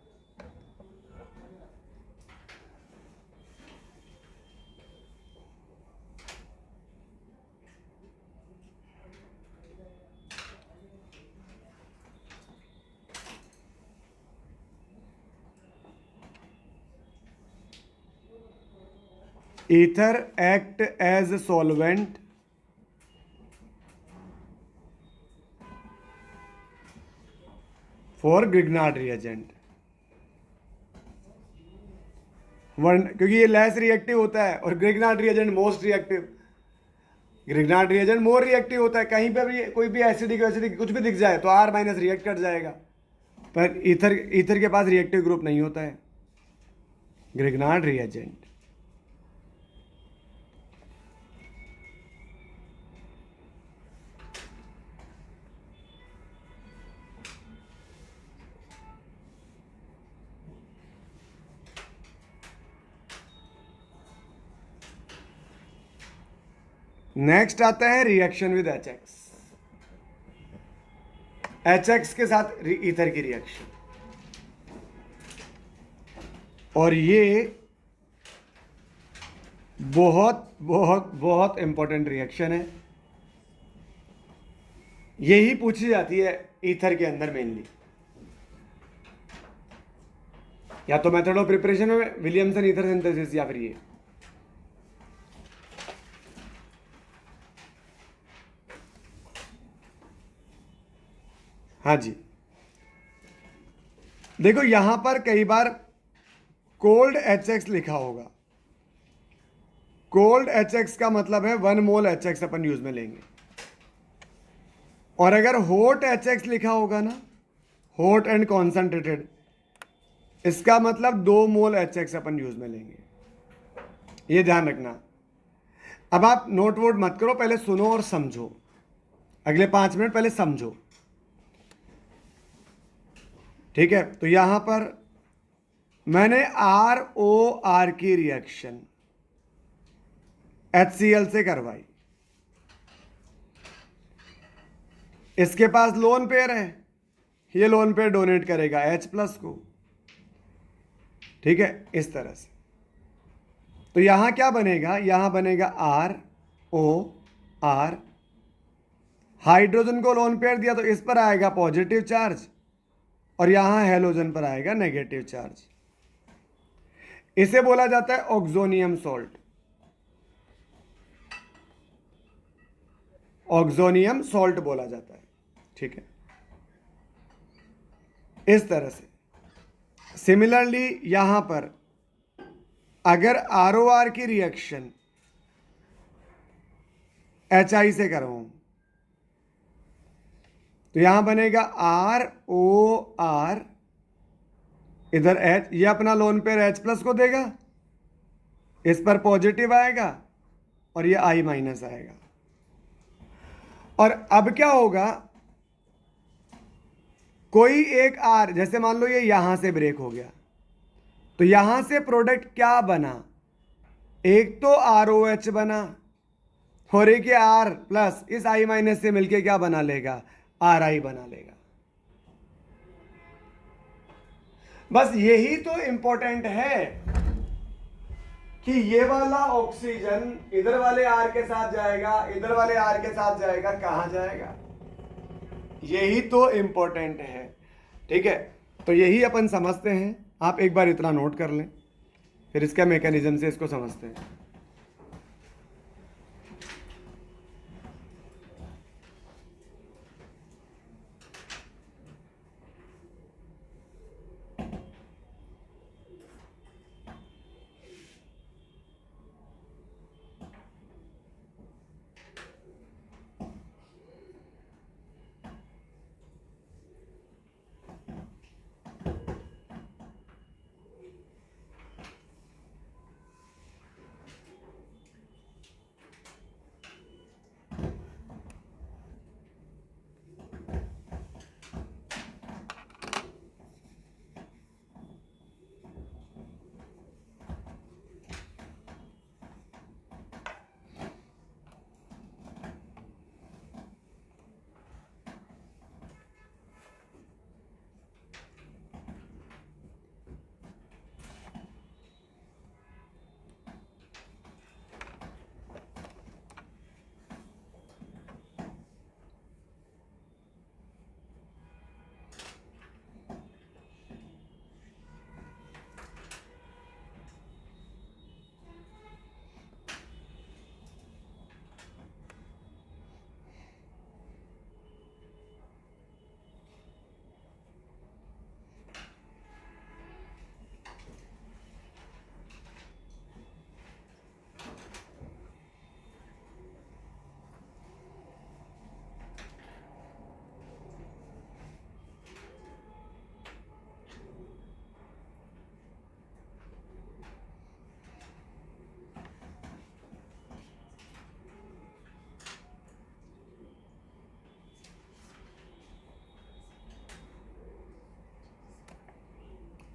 Ether act as a solvent for Grignard reagent। क्योंकि ये लेस रिएक्टिव होता है और Grignard reagent most reactive. Grignard reagent more reactive होता है, कहीं पे भी कोई भी एसिडिक कुछ भी दिख जाए तो R- रिएक्ट कर जाएगा, पर ईथर के पास रिएक्टिव ग्रुप नहीं होता है ग्रिग्नार्ड रिएजेंट। नेक्स्ट आता है रिएक्शन विद HX। HX के साथ ईथर की रिएक्शन, और ये बहुत बहुत बहुत इंपॉर्टेंट रिएक्शन है। यही पूछी जाती है ईथर के अंदर मेनली, या तो मेथड ऑफ प्रिपरेशन में विलियमसन ईथर सिंथेसिस, या फिर ये। हाँ जी, देखो यहां पर कई बार कोल्ड HX लिखा होगा। कोल्ड HX का मतलब है 1 मोल HX अपन यूज में लेंगे, और अगर हॉट HX लिखा होगा ना, हॉट एंड कॉन्सेंट्रेटेड, इसका मतलब 2 मोल HX अपन यूज में लेंगे, ये ध्यान रखना। अब आप नोट वोट मत करो, पहले सुनो और समझो, अगले 5 मिनट पहले समझो, ठीक है। तो यहां पर मैंने ROR की रिएक्शन HCl से करवाई, इसके पास लोन पेयर है, ये लोन पेयर डोनेट करेगा H प्लस को, ठीक है, इस तरह से। तो यहां क्या बनेगा, यहां बनेगा ROR, हाइड्रोजन को लोन पेयर दिया तो इस पर आएगा पॉजिटिव चार्ज और यहां हेलोजन पर आएगा नेगेटिव चार्ज। इसे बोला जाता है ऑक्सोनियम सॉल्ट, ऑक्सोनियम सॉल्ट बोला जाता है, ठीक है, इस तरह से। सिमिलरली यहां पर अगर ROR की रिएक्शन HI से करवाऊं तो यहां बनेगा ROR, इधर H, ये अपना लोन पेयर H प्लस को देगा, इस पर पॉजिटिव आएगा और ये I माइनस आएगा। और अब क्या होगा, कोई एक R, जैसे मान लो ये यहां से ब्रेक हो गया, तो यहां से प्रोडक्ट क्या बना, एक तो ROH बना और एक ये R प्लस इस I माइनस से मिलके क्या बना लेगा, RI बना लेगा। बस यही तो इंपॉर्टेंट है कि ये वाला ऑक्सीजन इधर वाले R के साथ जाएगा, इधर वाले R के साथ जाएगा, कहां जाएगा, यही तो इंपॉर्टेंट है, ठीक है। तो यही अपन समझते हैं, आप एक बार इतना नोट कर लें, फिर इसका मैकेनिज्म से इसको समझते हैं।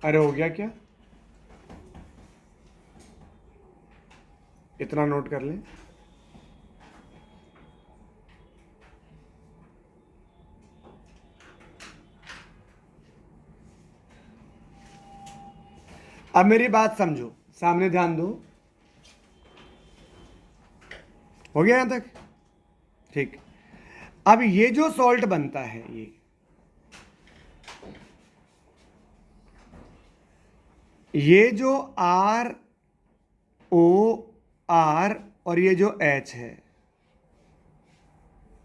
अरे हो गया क्या, इतना नोट कर लें। अब मेरी बात समझो, सामने ध्यान दो, हो गया यहां तक, ठीक। अब ये जो सॉल्ट बनता है, ये जो ROR और ये जो H है,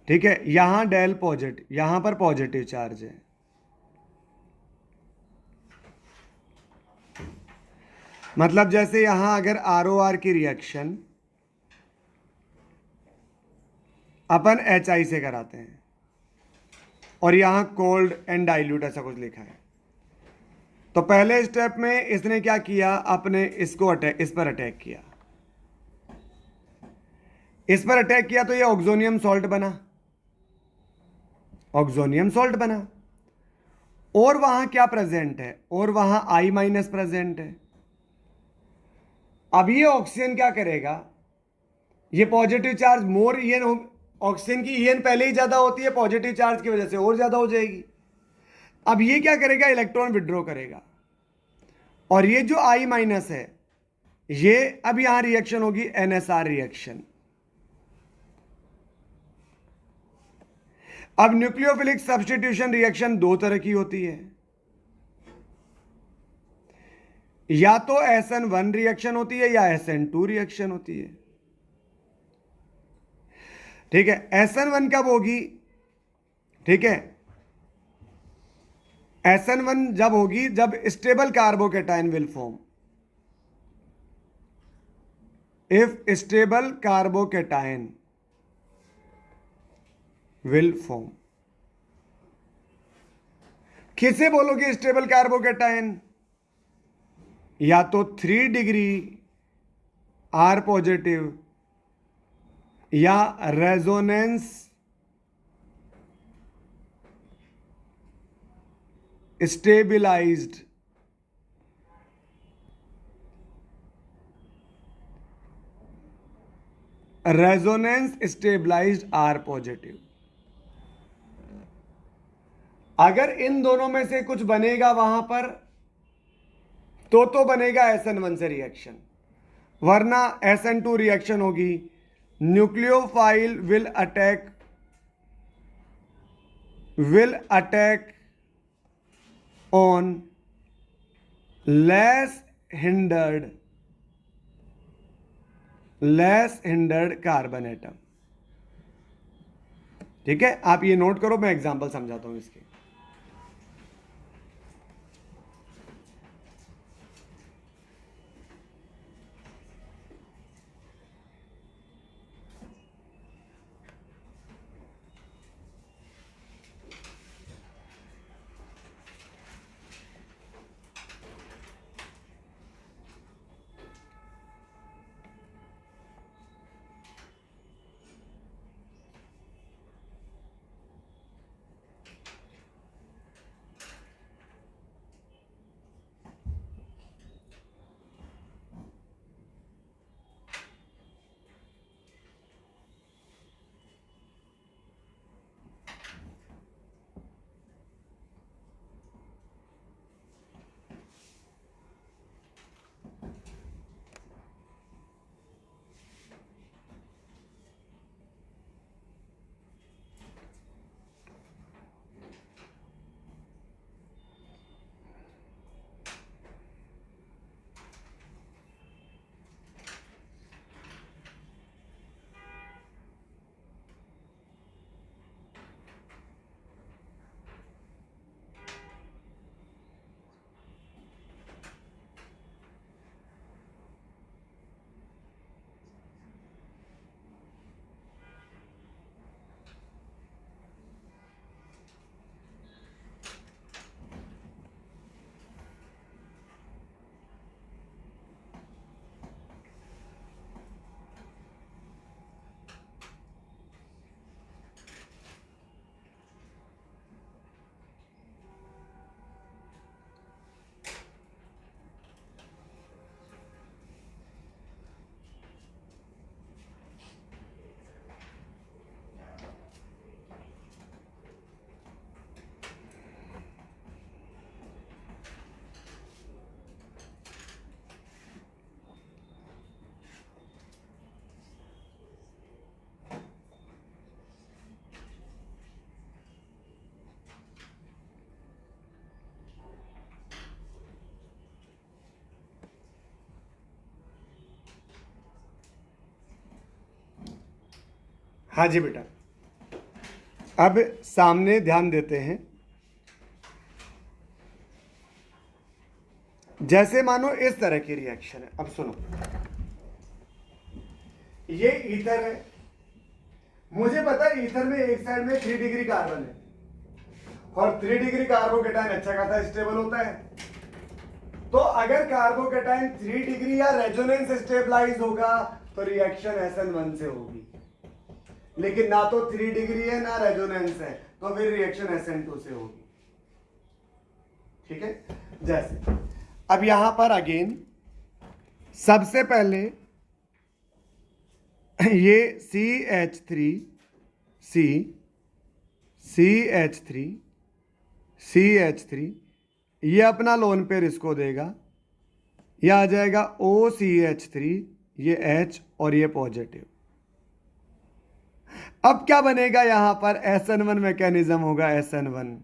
ठीक है, यहां डेल पॉजिटिव, यहां पर पॉजिटिव चार्ज है, मतलब जैसे यहां अगर ROR की रिएक्शन अपन HI से कराते हैं और यहां कोल्ड एंड डाइल्यूट ऐसा कुछ लिखा है, तो पहले स्टेप में इसने क्या किया, अपने इसको इस पर अटैक किया, इस पर अटैक किया तो ये ऑक्सोनियम सॉल्ट बना, ऑक्सोनियम सॉल्ट बना। और वहां क्या प्रेजेंट है, और वहां I माइनस प्रेजेंट है। अब ये ऑक्सीजन क्या करेगा, ये positive charge more EN, oxygen की ईएन पहले ही ज्यादा होती है, पॉजिटिव चार्ज की वजह से और ज्यादा हो जाएगी। अब ये क्या करेगा, इलेक्ट्रॉन विड्रॉ करेगा, और ये जो I माइनस है ये अब यहां रिएक्शन होगी NSR रिएक्शन। अब न्यूक्लियोफिलिक सब्स्टिट्यूशन रिएक्शन दो तरह की होती है, या तो SN1 रिएक्शन होती है या SN2 रिएक्शन होती है। ठीक है, SN1 कब होगी, ठीक है, SN1 जब होगी जब stable carbocation will form, if stable carbocation will form. किसे बोलोगे स्टेबल कार्बोकेटाइन, या तो 3 डिग्री R पॉजिटिव या रेजोनेंस स्टेबिलाइज्ड R पॉजिटिव। अगर इन दोनों में से कुछ बनेगा वहां पर तो बनेगा SN1 से रिएक्शन, वरना SN2 रिएक्शन होगी। Nucleophile will attack on less hindered carbon atom. ठीक है, आप ये नोट करो, मैं एग्जांपल समझाता हूं इसके। हाँ जी बेटा, अब सामने ध्यान देते हैं। जैसे मानो इस तरह की रिएक्शन है, अब सुनो, ये ईथर है, मुझे पता है ईथर में एक साइड में 3 डिग्री कार्बन है, और 3 डिग्री कार्बोकेटाइन अच्छा खासा स्टेबल होता है, तो अगर कार्बोकेटाइन 3 डिग्री या रेजोनेंस स्टेबलाइज होगा तो रिएक्शन SN1 से होगी, लेकिन ना तो 3 डिग्री है ना रेजोनेंस है, तो फिर रिएक्शन SN2 से होगी। ठीक है, जैसे अब यहां पर अगेन सबसे पहले ये CH3 ये अपना लोन पेयर इसको देगा, यह आ जाएगा OCH3, ये H और ये पॉजिटिव। अब क्या बनेगा यहां पर SN1 मैकेनिज्म होगा SN1,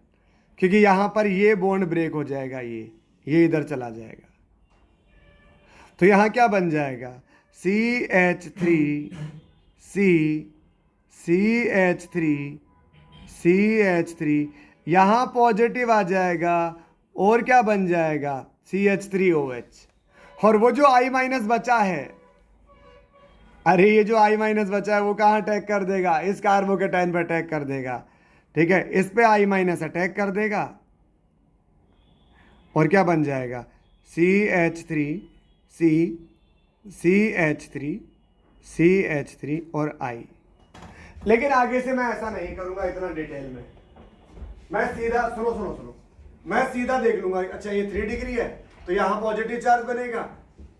क्योंकि यहां पर ये बॉन्ड ब्रेक हो जाएगा, ये इधर चला जाएगा, तो यहां क्या बन जाएगा CH3 यहां पॉजिटिव आ जाएगा और क्या बन जाएगा CH3OH, और वो जो I माइनस बचा है, अरे ये जो I माइनस बचा है वो कहाँ अटैक कर देगा, इस कार्बोकेटाइन पर अटैक कर देगा। ठीक है, इस पे I माइनस अटैक कर देगा और क्या बन जाएगा CH3 और I। लेकिन आगे से मैं ऐसा नहीं करूंगा इतना डिटेल में, मैं सीधा सुनो मैं सीधा देख लूंगा, अच्छा ये 3 डिग्री है तो यहां पॉजिटिव चार्ज बनेगा,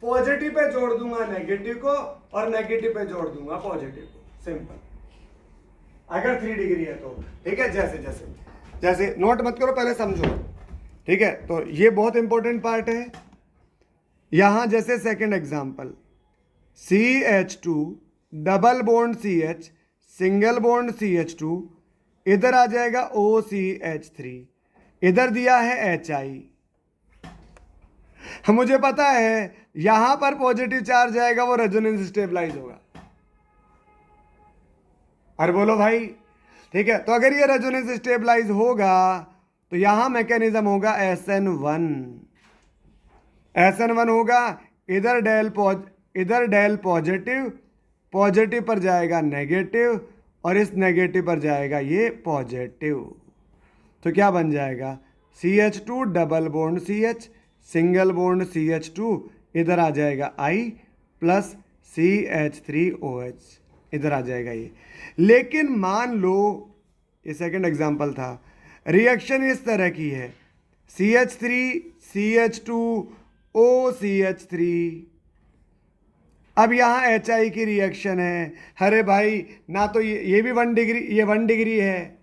पॉजिटिव पे जोड़ दूंगा नेगेटिव को और नेगेटिव पे जोड़ दूंगा पॉजिटिव को, सिंपल, अगर 3 डिग्री है तो। ठीक है, जैसे नोट मत करो, पहले समझो। ठीक है, तो ये बहुत इंपॉर्टेंट पार्ट है। यहां जैसे second example CH2 double bond CH single bond CH2, इधर आ जाएगा OCH3, इधर दिया है HI। मुझे पता है यहां पर पॉजिटिव चार्ज आएगा, वो रेजोनेंस स्टेबलाइज होगा। अरे बोलो भाई, ठीक है, तो अगर ये रेजोनेंस स्टेबलाइज होगा तो यहां मैकेनिज्म होगा SN1 होगा, इधर डेल पॉजिटिव पर जाएगा नेगेटिव और इस नेगेटिव पर जाएगा ये पॉजिटिव, तो क्या बन जाएगा CH2 double bond CH single bond CH2, इधर आ जाएगा I प्लस CH3OH, इधर आ जाएगा ये। लेकिन मान लो ये सेकंड एग्जांपल था, रिएक्शन इस तरह की है CH3 CH2 OCH3, अब यहां HI की रिएक्शन है। अरे भाई, ना तो ये भी 1 डिग्री, ये 1 डिग्री है,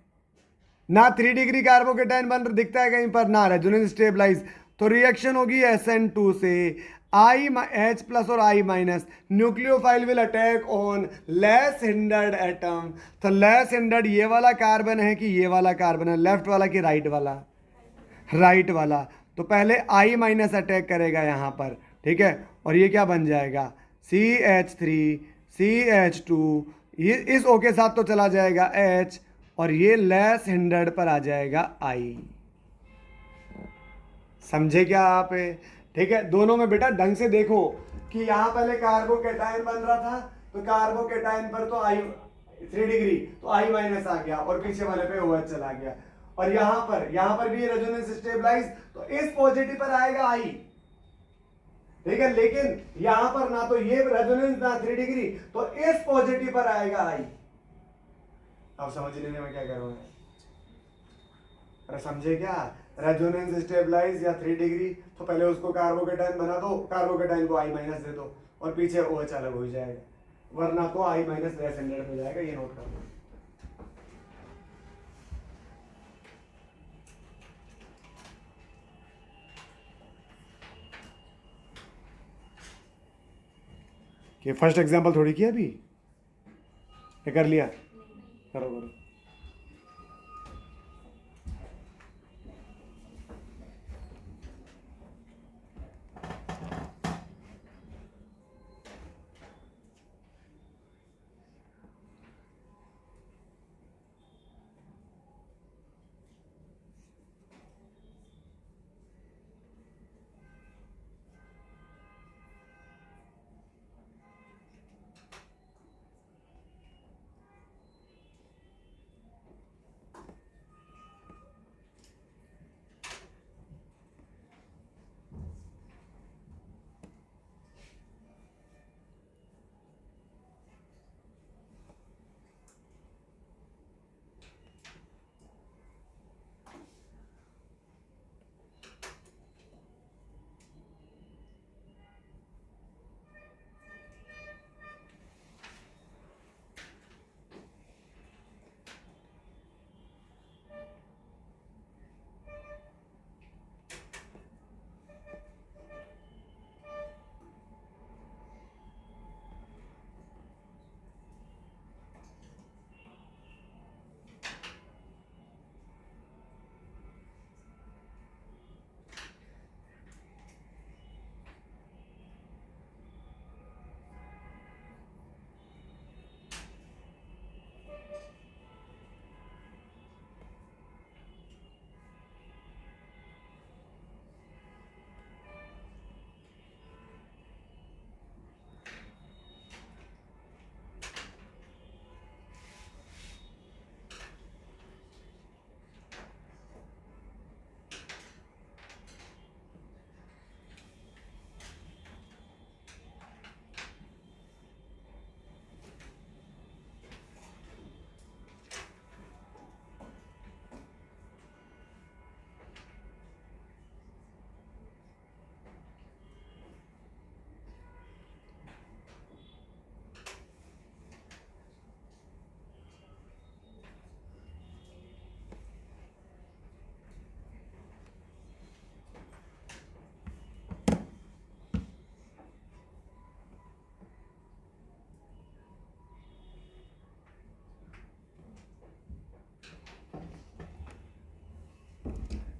ना 3 डिग्री कार्बोकेटाइन बन दिखता है कहीं पर, ना रेजोनेंस स्टेबलाइज, तो रिएक्शन होगी SN2 से H प्लस और I minus, nucleophile will attack on less hindered atom. तो लेस हिंडर्ड ये वाला कार्बन है कि ये वाला कार्बन है, लेफ्ट वाला कि राइट वाला, राइट वाला, तो पहले I माइनस अटैक करेगा यहां पर। ठीक है, और ये क्या बन जाएगा CH2, ये इस O के साथ तो चला जाएगा H, और ये लेस हिंडर्ड पर आ जाएगा I। समझे क्या आप? ठीक है, दोनों में बेटा ढंग से देखो कि यहां पहले कार्बोकेटाइन बन रहा था, तो कार्बोकेटाइन पर तो I 3 डिग्री, तो I माइनस आ गया और पीछे वाले पे OH चला गया, और यहां पर भी रेजोनेंस स्टेबलाइज, तो इस पॉजिटिव पर आएगा I। ठीक है, लेकिन यहां पर ना तो ये रेजोनेंस ना 3 डिग्री, तो इस पॉजिटिव पर आएगा I। अब समझने में क्या कर रहा हूं? अरे समझे क्या? रेजोनेंस स्टेबलाइज या 3 डिग्री, तो पहले उसको कार्बोकेटाइन बना दो, कार्बोकेटाइन को I माइनस दे दो और पीछे OH अलग हो जाएगा, वरना तो I माइनस लेस हिंडर्ड हो जाएगा, ये नोट कर लो। कि फर्स्ट एग्जांपल थोड़ी किया अभी, ये कर लिया, करो।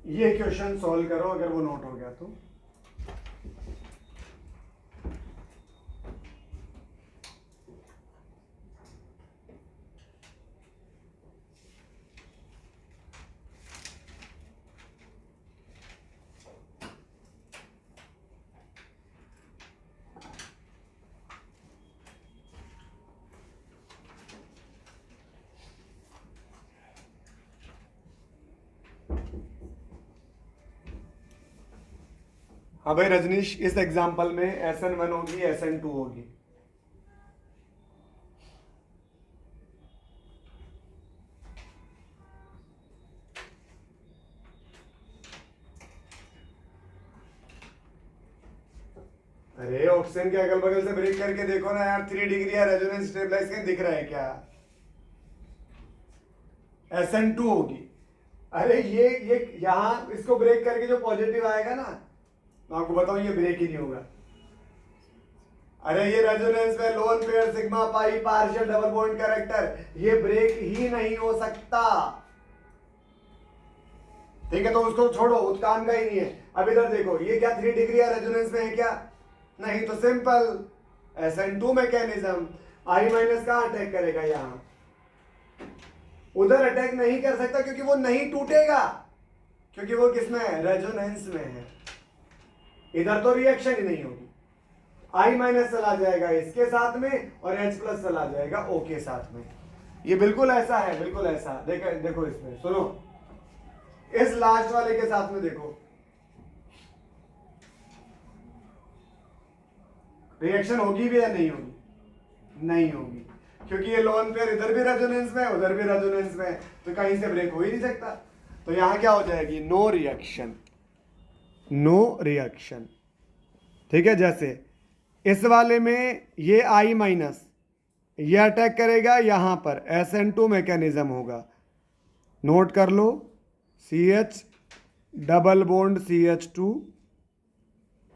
ये क्वेश्चन सॉल्व करो अगर वो नोट हो गया तो। हाँ भाई रजनीश, इस एग्जाम्पल में SN1 होगी, SN2 होगी। अरे ऑक्सीजन के अगल बगल से ब्रेक करके देखो ना यार, 3 डिग्री या रेजोनेंस स्टेबलाइज कहीं दिख रहा है क्या? SN2 होगी। अरे ये यहां इसको ब्रेक करके जो पॉजिटिव आएगा ना, मैं आपको बताऊं ये ब्रेक ही नहीं होगा। अरे ये रेजोनेंस में lone pair sigma pi partial double bond character, ये ब्रेक ही नहीं हो सकता। ठीक है, तो उसको छोड़ो, उस काम का ही नहीं है। अब इधर देखो, ये क्या 3 डिग्री या रेजोनेंस में है क्या? नहीं, तो simple SN2 mechanism I minus कहां अटैक करेगा? यहां। उधर अटैक नहीं कर सकता क्योंकि वो नहीं टूटेगा, क्योंकि वो किसमें है? रेजोनेंस में है। इधर तो रिएक्शन ही नहीं होगी। I माइनस चला जाएगा इसके साथ में और H प्लस चला जाएगा O के साथ में। ये बिल्कुल ऐसा है, बिल्कुल ऐसा। देखो इसमें सुनो, इस लास्ट वाले के साथ में देखो, रिएक्शन होगी भी या नहीं होगी? नहीं होगी, क्योंकि ये लोन पेयर इधर भी रेजोनेंस में, उधर भी रेजोनेंस में, तो कहीं से ब्रेक हो ही नहीं सकता। तो यहां क्या हो जाएगी? No reaction, no reaction. ठीक है, जैसे इस वाले में ये I माइनस ये अटैक करेगा यहां पर, SN2 मैकेनिज्म होगा। नोट कर लो, CH डबल बॉन्ड CH2,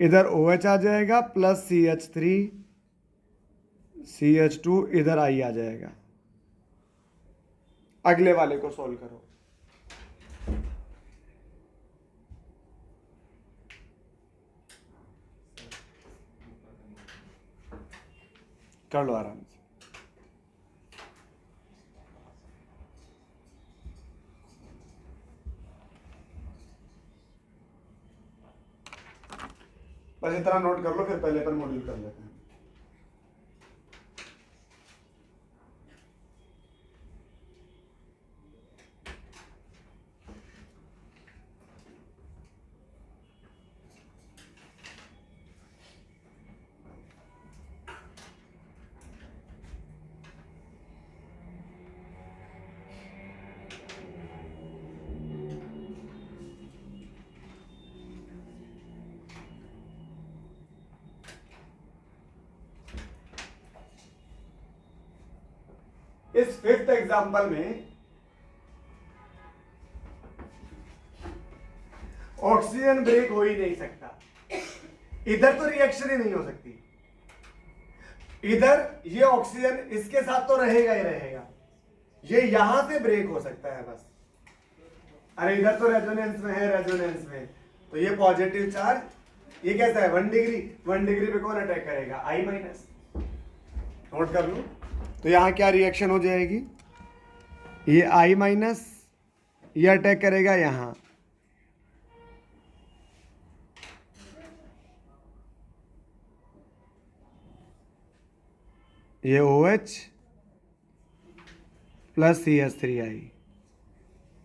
इधर OH आ जाएगा प्लस CH3 CH2, इधर I आ जाएगा। अगले वाले को सॉल्व करो। कर लो आराम से। बस इतना नोट कर लो, फिर पहले पर मॉड्यूल कर लेते हैं। इस 5th एग्जाम्पल में ऑक्सीजन ब्रेक हो ही नहीं सकता। इधर तो रिएक्शन ही नहीं हो सकती, इधर ये ऑक्सीजन इसके साथ तो रहेगा ही रहेगा, ये यहां से ब्रेक हो सकता है बस। अरे इधर तो रेजोनेंस में है, रेजोनेंस में, तो ये पॉजिटिव चार्ज, ये कैसा है? 1 डिग्री, 1 डिग्री पे कौन अटैक करेगा? I minus. नोट कर लो, तो यहां क्या रिएक्शन हो जाएगी? ये I माइनस ये अटैक करेगा यहां, ये OH plus CH3I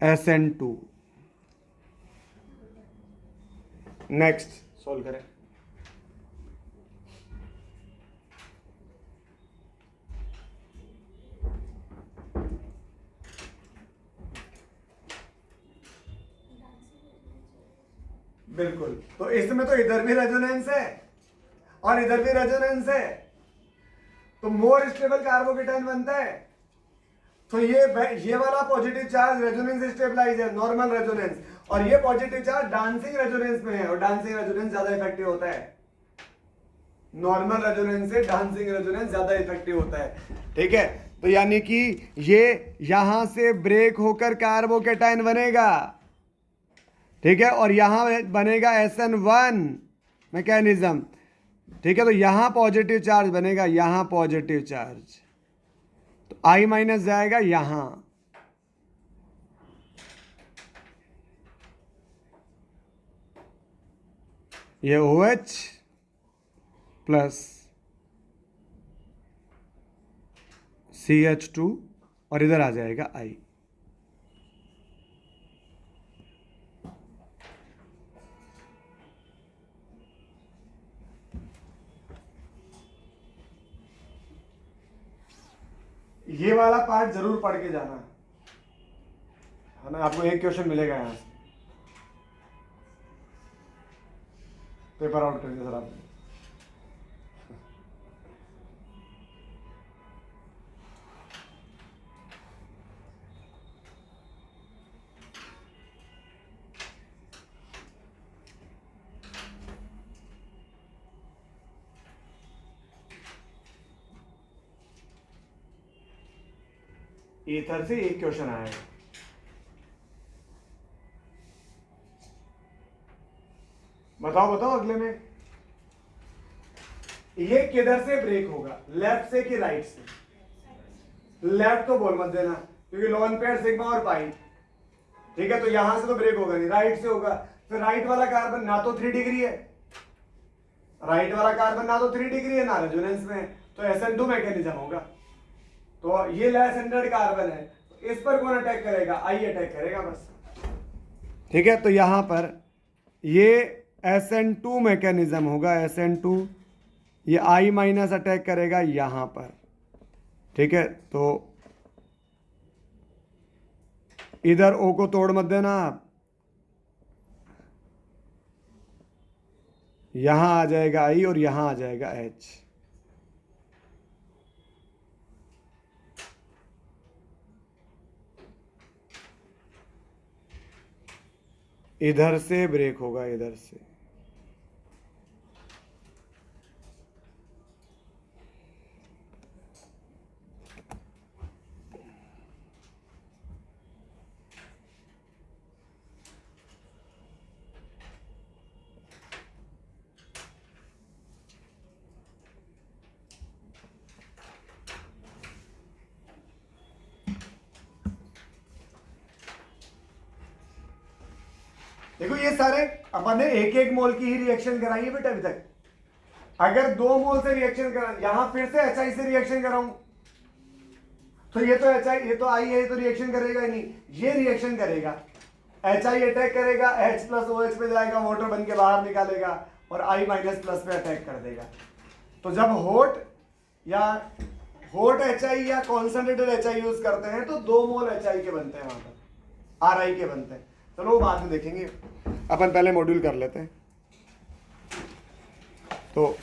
SN2। Next solve करें। बिल्कुल, तो इसमें तो इधर भी रेजोनेंस है और इधर भी रेजोनेंस है, तो मोर स्टेबल कार्बोकेटाइन बनता है। तो ये वाला पॉजिटिव चार्ज रेजोनेंस स्टेबलाइज है, नॉर्मल रेजोनेंस, और ये पॉजिटिव चार्ज डांसिंग रेजोनेंस में है, और डांसिंग रेजोनेंस ज्यादा इफेक्टिव होता है। नॉर्मल रेजोनेंस से डांसिंग रेजोनेंस ज्यादा इफेक्टिव होता है। ठीक है, तो यानी कि ये यहां से ब्रेक होकर कार्बोकेटाइन बनेगा, ठीक है, और यहां बनेगा SN1 मैकेनिज्म। ठीक है, तो यहां पॉजिटिव चार्ज बनेगा, यहां पॉजिटिव चार्ज, तो I माइनस जाएगा यहां, ये OH प्लस CH2 और इधर आ जाएगा I। ये वाला पार्ट जरूर पढ़ के जाना है ना, आपको एक क्वेश्चन मिलेगा यहां से, पेपर आउट करिए सर आप। ईथर से एक क्वेश्चन आएगा, बताओ बताओ अगले में। ये किधर से ब्रेक होगा, लेफ्ट से कि राइट से? लेफ्ट तो बोल मत देना, क्योंकि लोन पेयर सिग्मा और पाई। ठीक है, तो यहां से तो ब्रेक होगा नहीं, राइट से होगा। फिर राइट वाला कार्बन ना तो 3 डिग्री है, राइट वाला कार्बन ना तो 3 डिग्री है ना रेजोनेंस में है, तो SN2 मैकेनिज्म होगा। तो ये लेस एंडेड कार्बन है, तो इस पर कौन अटैक करेगा? I अटैक करेगा बस। ठीक है, तो यहां पर ये SN2 मैकेनिज्म होगा, SN2, ये I माइनस अटैक करेगा यहां पर। ठीक है, तो इधर O को तोड़ मत देना आप, यहां आ जाएगा I और यहां आ जाएगा H। इधर से ब्रेक होगा, इधर से। देखो ये सारे अपन ने एक एक मोल की ही रिएक्शन कराई है बेटा अभी तक। अगर 2 मोल से रिएक्शन करा, यहां फिर से HI से रिएक्शन कराऊं, तो ये तो HI, ये तो I है, ये तो रिएक्शन करेगा ही नहीं, ये रिएक्शन करेगा। HI अटैक करेगा, H प्लस OH पे जाएगा, वाटर बन के बाहर निकालेगा और I माइनस प्लस पे अटैक कर देगा। तो जब होट HI या कॉन्सेंट्रेटेड HI यूज करते हैं तो 2 मोल HI के बनते हैं, वहां पर RI के बनते हैं। चलो वो बाद में देखेंगे, अपन पहले मॉड्यूल कर लेते हैं। तो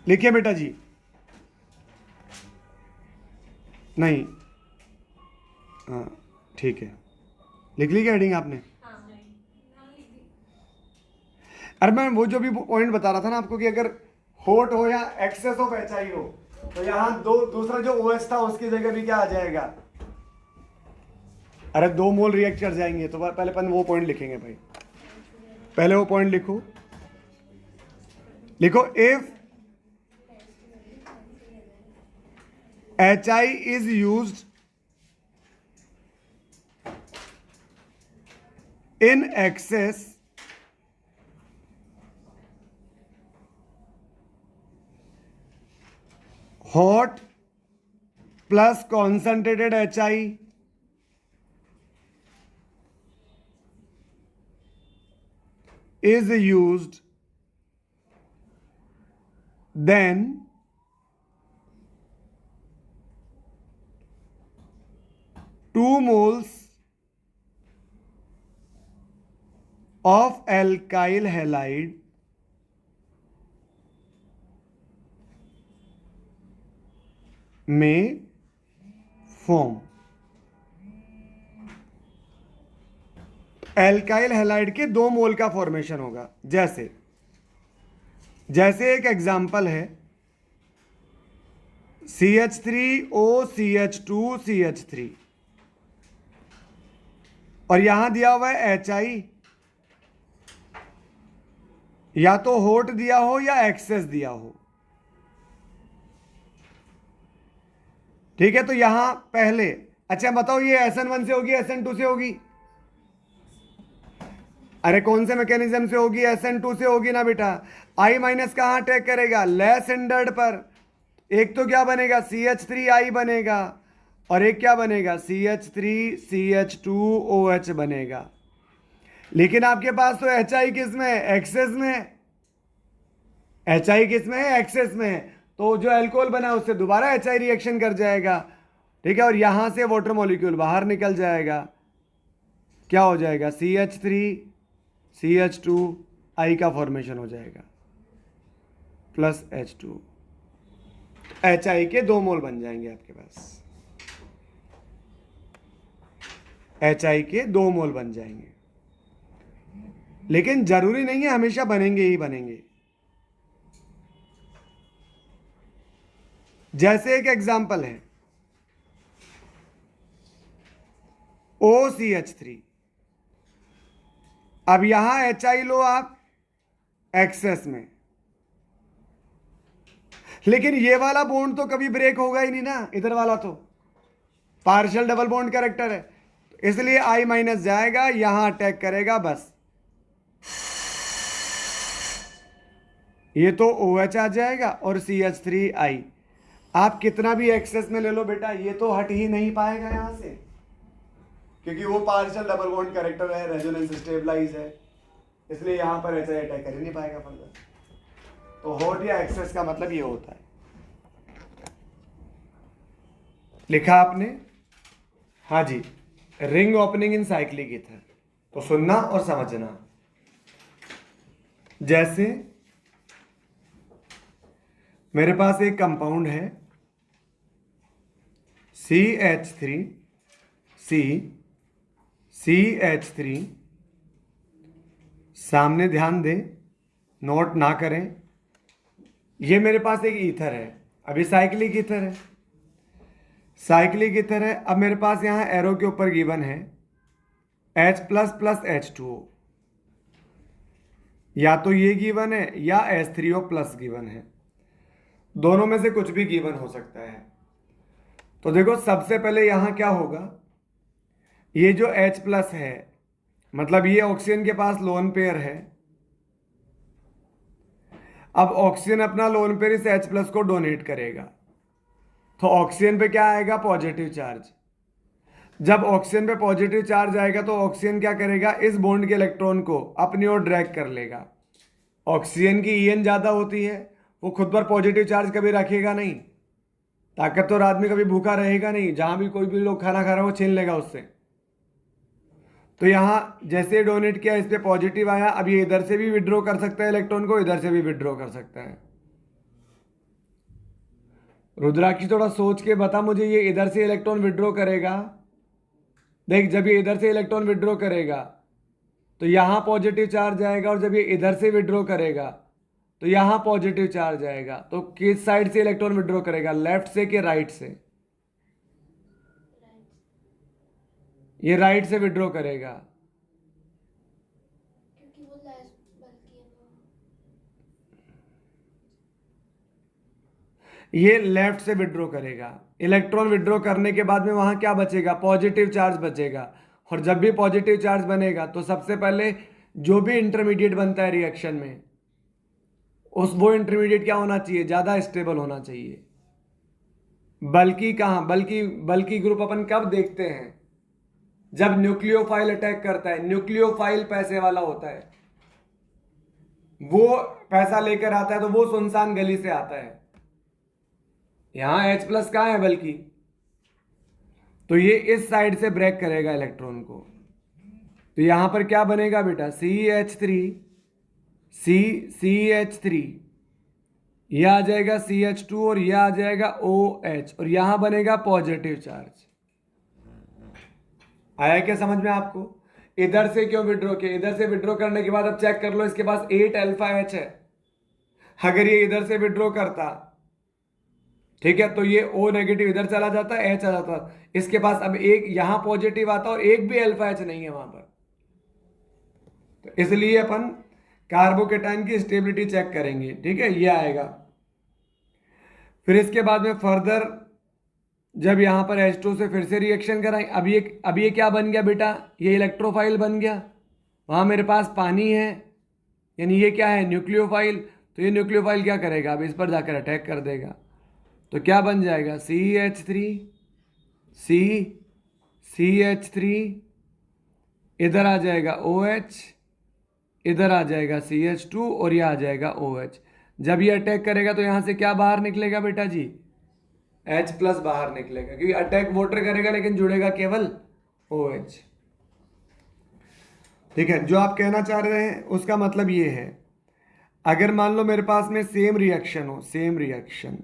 लिखिए बेटा जी, नहीं, हाँ ठीक है, लिख ली क्या हेडिंग आपने? अरे मैं वो जो भी पॉइंट बता रहा था ना आपको, कि अगर होट हो या एक्सेस ऑफ HI हो, तो यहां दूसरा जो OH था उसकी जगह भी क्या आ जाएगा? अरे 2 मोल रिएक्ट कर जाएंगे, तो पहले अपन वो पॉइंट लिखेंगे भाई, पहले वो पॉइंट लिखो। लिखो, if HI is used in excess, hot plus concentrated HI is used, then two moles of alkyl halide may form। Alkyl halide के 2 मोल का फॉर्मेशन होगा। जैसे एक एग्जाम्पल है, CH3OCH2CH3 और यहां दिया हुआ है HI, या तो होट दिया हो या एक्सेस दिया हो। ठीक है, तो यहां पहले, अच्छा बताओ ये SN1 से होगी SN2 से होगी? अरे कौन से मैकेनिज्म से होगी? SN2 से होगी ना बेटा। I माइनस कहां अटैक करेगा? लेस एंडर्ड पर। एक तो क्या बनेगा? CH3I बनेगा, और एक क्या बनेगा? CH3CH2OH बनेगा। लेकिन आपके पास तो HI किस में है? एक्सेस में है। HI किस में है? एक्सेस में है। तो जो अल्कोहल बना उससे दोबारा HI रिएक्शन कर जाएगा। ठीक है, और यहां से वाटर मॉलिक्यूल बाहर निकल जाएगा। क्या हो जाएगा? CH3CH2I का फॉर्मेशन हो जाएगा प्लस H2। HI के 2 मोल बन जाएंगे आपके पास। HI के 2 मोल बन जाएंगे, लेकिन जरूरी नहीं है हमेशा बनेंगे ही बनेंगे। जैसे एक एग्जांपल है OCH3। अब यहां HI लो आप एक्सेस में, लेकिन ये वाला बॉन्ड तो कभी ब्रेक होगा ही नहीं ना, इधर वाला तो पार्शियल डबल बॉन्ड कैरेक्टर है, इसलिए I माइनस जाएगा, यहां अटैक करेगा, बस ये तो OH आ जाएगा और CH3I। आप कितना भी एक्सेस में ले लो बेटा, ये तो हट ही नहीं पाएगा यहां से, क्योंकि वो पार्शियल डबल बॉन्ड कैरेक्टर है, रेजोनेंस स्टेबलाइज है, इसलिए यहां पर HI अटैक कर ही नहीं पाएगा फर्दर। तो हॉट या एक्सेस का मतलब ये होता है। लिखा आपने? हाँ जी, ring opening in cyclic ether. तो सुनना और समझना। जैसे मेरे पास एक कंपाउंड है CH3CCH3, सामने ध्यान दें, नोट ना करें। ये मेरे पास एक ईथर है, अभी साइक्लिक ईथर है, साइक्लिक ईथर है। अब मेरे पास यहां एरो के ऊपर गिवन है H प्लस प्लस H2O, या तो ये गिवन है या H3O प्लस गिवन है, दोनों में से कुछ भी गिवन हो सकता है। तो देखो सबसे पहले यहां क्या होगा, ये जो H प्लस है, मतलब ये ऑक्सीजन के पास लोन पेयर है। अब ऑक्सीजन अपना लोन पेयर इस H प्लस को डोनेट करेगा, तो ऑक्सीजन पे क्या आएगा? Positive charge. जब ऑक्सीजन पे पॉजिटिव चार्ज आएगा तो ऑक्सीजन क्या करेगा? इस बॉन्ड के इलेक्ट्रॉन को अपनी ओर ड्रैग कर लेगा। ऑक्सीजन की EN ज्यादा होती है, वो खुद पर पॉजिटिव चार्ज कभी रखेगा नहीं। ताकतवर आदमी कभी भूखा रहेगा नहीं, जहां भी कोई भी लोग खाना खा रहा है वो छीन लेगा उससे। तो यहां जैसे डोनेट किया, इस पे पॉजिटिव आया, अब ये इधर से भी विड्रॉ कर सकता है इलेक्ट्रॉन को, इधर से भी विड्रॉ कर सकता है। रुद्राक्षी थोड़ा सोच के बता मुझे, ये इधर से इलेक्ट्रॉन विड्रॉ करेगा, देख जब ये इधर से इलेक्ट्रॉन विड्रॉ करेगा तो यहां पॉजिटिव चार्ज आएगा, और जब ये इधर से विड्रॉ करेगा तो यहां पॉजिटिव चार्ज आएगा। तो किस साइड से इलेक्ट्रॉन विड्रॉ करेगा? लेफ्ट से कि राइट से? ये राइट से विड्रॉ करेगा, क्योंकि वो लेस बल्कि है ना। ये लेफ्ट से विड्रॉ करेगा। इलेक्ट्रॉन विड्रॉ करने के बाद में वहां क्या बचेगा? पॉजिटिव चार्ज बचेगा। और जब भी पॉजिटिव चार्ज बनेगा तो सबसे पहले जो भी इंटरमीडिएट बनता है रिएक्शन में, वो इंटरमीडिएट क्या होना चाहिए? ज्यादा स्टेबल होना चाहिए। बल्कि कहां? बल्कि ग्रुप अपन कब देखते हैं? जब न्यूक्लियोफाइल अटैक करता है। न्यूक्लियोफाइल पैसे वाला होता है, वो पैसा लेकर आता है, तो वो सुनसान गली से आता है। यहां H प्लस कहां है? बल्कि, तो ये इस साइड से ब्रेक करेगा इलेक्ट्रॉन को। तो यहां पर क्या बनेगा बेटा? CH3 यह आ जाएगा CH2 और यह आ जाएगा OH, और यहां बनेगा पॉजिटिव चार्ज। आया क्या समझ में आपको? इधर से क्यों विड्रॉ किया? इधर से विड्रॉ करने के बाद अब चेक कर लो, इसके पास 8 अल्फा H है। अगर ये इधर से विड्रॉ करता ठीक है, तो ये O नेगेटिव इधर चला जाता है, H आ जाता है, इसके पास अब एक यहां पॉजिटिव आता है और एक भी अल्फा H नहीं है वहां पर। तो इसलिए अपन कार्बोकेटाइन की स्टेबिलिटी चेक करेंगे। ठीक है, ये आएगा। फिर इसके बाद में फर्दर जब यहां पर H2 से फिर से रिएक्शन कराएं, अब ये क्या बन गया बेटा, ये इलेक्ट्रोफाइल बन गया। वहां मेरे पास पानी है, यानी ये क्या है, न्यूक्लियोफाइल। तो ये न्यूक्लियोफाइल क्या करेगा, अब इस पर जाकर अटैक कर देगा। तो क्या बन जाएगा, CH3, CH3, इधर आ जाएगा OH, इधर आ जाएगा CH2 और ये आ जाएगा OH। जब ये अटैक करेगा तो यहां से क्या बाहर निकलेगा बेटा जी, H+ बाहर निकलेगा, क्योंकि अटैक वाटर करेगा लेकिन जुड़ेगा केवल OH। ठीक है, जो आप कहना चाह रहे हैं उसका मतलब ये है, अगर मान लो मेरे पास में सेम रिएक्शन हो, सेम रिएक्शन,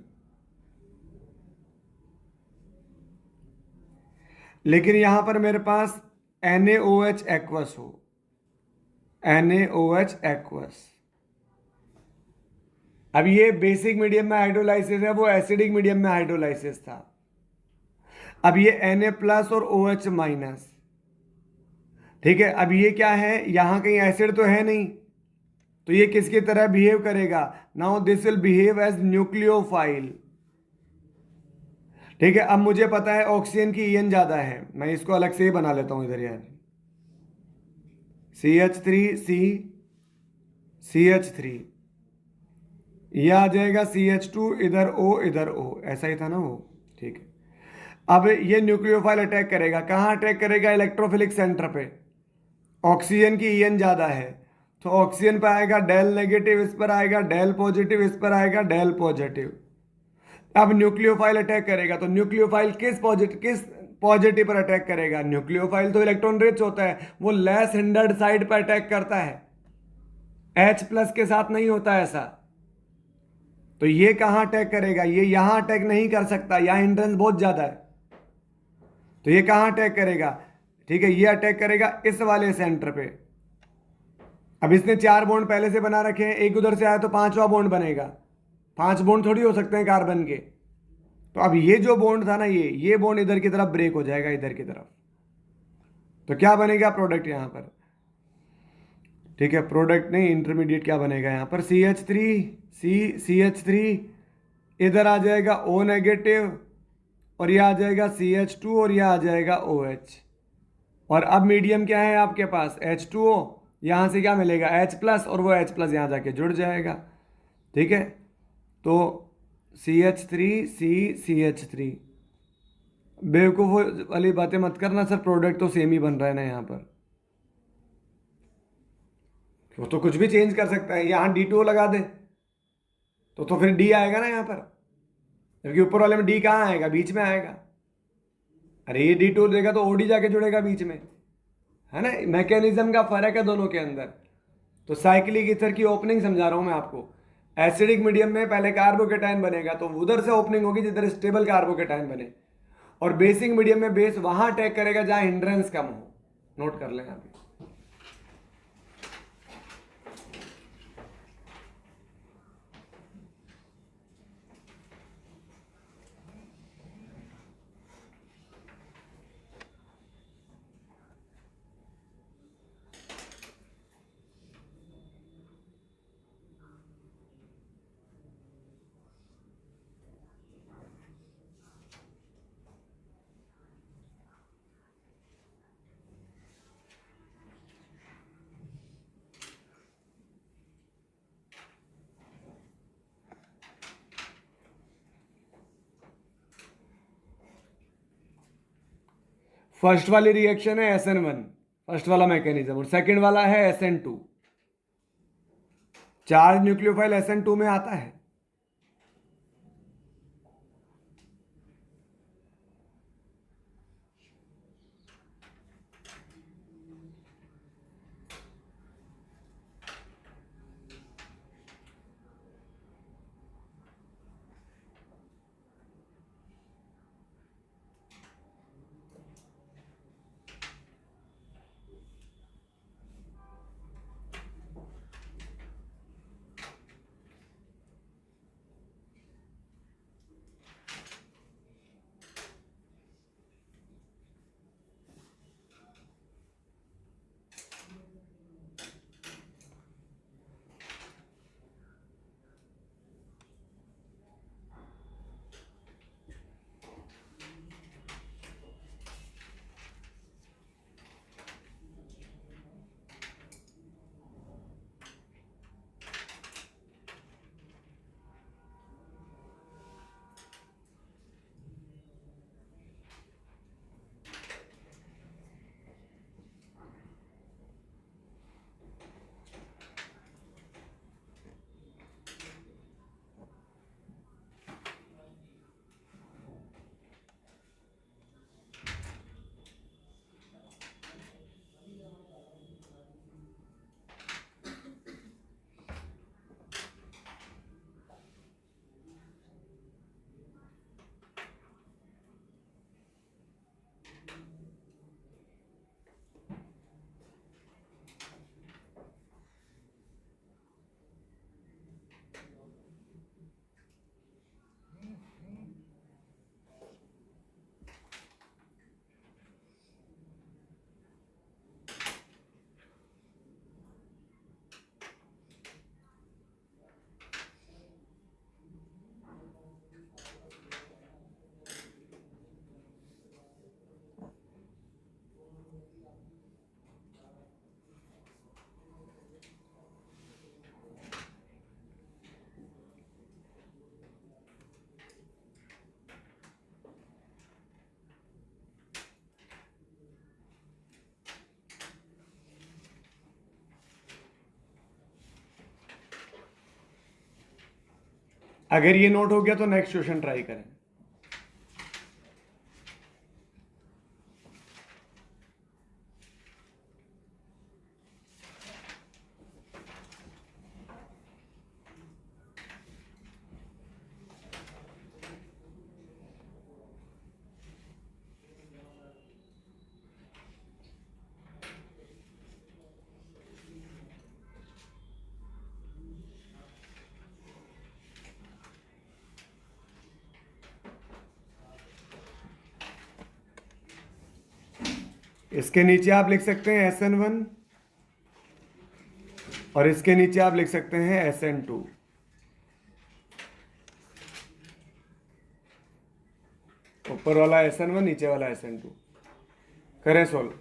लेकिन यहां पर मेरे पास NaOH एक्वस हो, NaOH एक्वस। अब ये बेसिक मीडियम में हाइड्रोलाइसिस है, वो एसिडिक मीडियम में हाइड्रोलाइसिस था। अब ये Na+ और OH-। ठीक है, अब ये क्या है, यहां कहीं एसिड तो है नहीं, तो ये किसकी तरह बिहेव करेगा, now this will behave as nucleophile. ठीक है, अब मुझे पता है ऑक्सीजन की EN ज्यादा है, मैं इसको अलग से ही बना लेता हूं इधर यार, CH3C, CH3, ये आ जाएगा CH2, इधर O, इधर O, ऐसा ही था ना वो। ठीक है, अब ये न्यूक्लियोफाइल अटैक करेगा, कहां अटैक करेगा, इलेक्ट्रोफिलिक सेंटर पे। ऑक्सीजन की EN ज्यादा है, तो ऑक्सीजन पे आएगा डेल नेगेटिव, इस पर आएगा डेल पॉजिटिव, इस पर आएगा डेल पॉजिटिव। अब न्यूक्लियोफाइल अटैक करेगा, तो न्यूक्लियोफाइल किस पॉजिटिव पर अटैक करेगा, न्यूक्लियोफाइल तो इलेक्ट्रॉन रिच होता है, वो लेस हिंडर्ड साइड पर अटैक करता है, H+ के साथ नहीं होता ऐसा। तो ये कहां अटैक करेगा, ये यहां अटैक नहीं कर सकता, यहां हिंड्रेंस बहुत ज्यादा है, तो ये कहां अटैक करेगा, ठीक है, ये अटैक करेगा इस वाले सेंटर पे। अब इसने 4 बॉन्ड पहले से बना रखे हैं, एक उधर से आया तो 5वां बॉन्ड बनेगा, 5 बॉन्ड थोड़ी हो सकते हैं कार्बन के। तो अब ये जो बॉन्ड था ना, ये बॉन्ड इधर की तरफ ब्रेक हो जाएगा, इधर की तरफ, तो क्या बनेगा प्रोडक्ट यहां पर, ठीक है, प्रोडक्ट नहीं, इंटरमीडिएट क्या बनेगा यहां पर, CH3, इधर आ जाएगा O नेगेटिव, और ये आ जाएगा CH2, और ये आ जाएगा OH। और अब मीडियम क्या है आपके पास, H2O, यहां से क्या मिलेगा, H+, और वो H+ यहां जाके जुड़ जाएगा। ठीक है, तो CH3C, CH3, बेवकूफ़ वाली बातें मत करना सर, प्रोडक्ट तो सेम ही बन रहा है ना यहाँ पर, वो तो कुछ भी चेंज कर सकता है, यहाँ D2O लगा दे तो फिर D आएगा ना यहाँ पर, जबकि ऊपर वाले में D कहाँ आएगा, बीच में आएगा। अरे ये D2 देगा तो OD जाके जुड़ेगा बीच में, है ना, मैकेनिज्म का फर्क है दोनों के अंदर। तो साइक्लिक ईथर की ओपनिंग समझा रहा हूं मैं आपको, एसिडिक मीडियम में पहले कार्बोकेटाइन बनेगा तो उधर से ओपनिंग होगी जिधर स्टेबल कार्बोकेटाइन बने, और बेसिक मीडियम में बेस वहां अटैक करेगा जहां हिंड्रेंस कम हो। नोट कर लें आप। फर्स्ट वाली रिएक्शन है SN1, फर्स्ट वाला मैकेनिज्म, और सेकंड वाला है SN2। चार्ज न्यूक्लियोफाइल SN2 में आता है। अगर ये नोट हो गया तो नेक्स्ट क्वेश्चन ट्राई करें। इसके नीचे आप लिख सकते हैं SN1 और इसके नीचे आप लिख सकते हैं SN2। ऊपर वाला SN1, नीचे वाला SN2। करें सोल्व।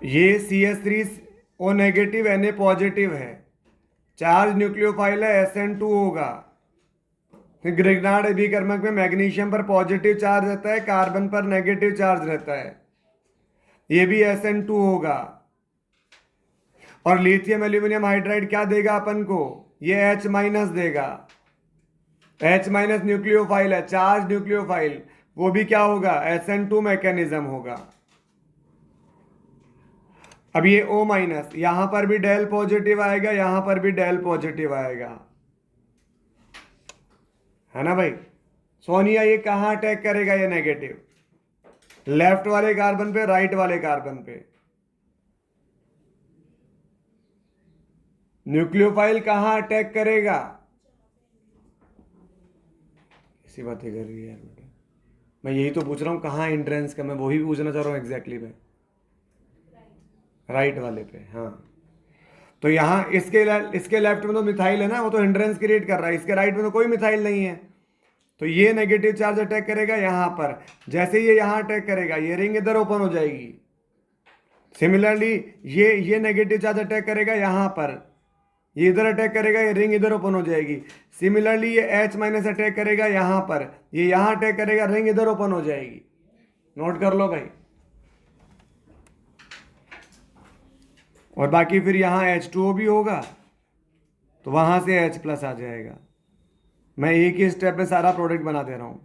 ये CH3O नेगेटिव Na पॉजिटिव है, चार्ज न्यूक्लियोफाइल है, SN2 होगा। फिर ग्रिग्नार्ड अभिकर्मक में मैग्नीशियम पर पॉजिटिव चार्ज रहता है, कार्बन पर नेगेटिव चार्ज रहता है, ये भी SN2 होगा। और लिथियम एल्यूमिनियम हाइड्राइड क्या देगा अपन को? ये H माइनस देगा। H माइनस न्यूक्लियोफाइल है, चार्ज न्यूक्लियोफाइल, वो भी क्या होगा? SN2 मैकेनिज्म होगा। अब ये O माइनस, यहां पर भी डेल पॉजिटिव आएगा, यहां पर भी डेल पॉजिटिव आएगा, है ना भाई? सोनिया ये कहां अटैक करेगा? ये नेगेटिव, लेफ्ट वाले कार्बन पे, राइट वाले कार्बन पे। न्यूक्लियोफाइल कहां अटैक करेगा? इसी बातें कर रही है यार बेटा, मैं यही तो पूछ रहा हूं, कहां एंट्रेंस का, मैं वही पूछना चाह रहा हूं एग्जैक्टली मैं। राइट वाले पे, हाँ। तो यहां इसके लेफ्ट में तो मिथाइल है ना, वो तो हिंड्रेंस क्रिएट कर रहा है। इसके राइट में तो कोई मिथाइल नहीं है, तो ये नेगेटिव चार्ज अटैक करेगा यहां पर। जैसे ये यहां अटैक करेगा, ये रिंग इधर ओपन हो जाएगी। सिमिलरली ये नेगेटिव चार्ज अटैक करेगा यहां पर, ये इधर अटैक करेगा, ये रिंग इधर ओपन हो जाएगी। सिमिलरली ये H माइनस अटैक करेगा यहां पर, ये यहां अटैक करेगा, रिंग इधर ओपन हो जाएगी। नोट कर लो भाई। और बाकी फिर यहां H2O भी होगा, तो वहां से H प्लस आ जाएगा। मैं एक ही स्टेप में सारा प्रोडक्ट बना दे रहा हूं।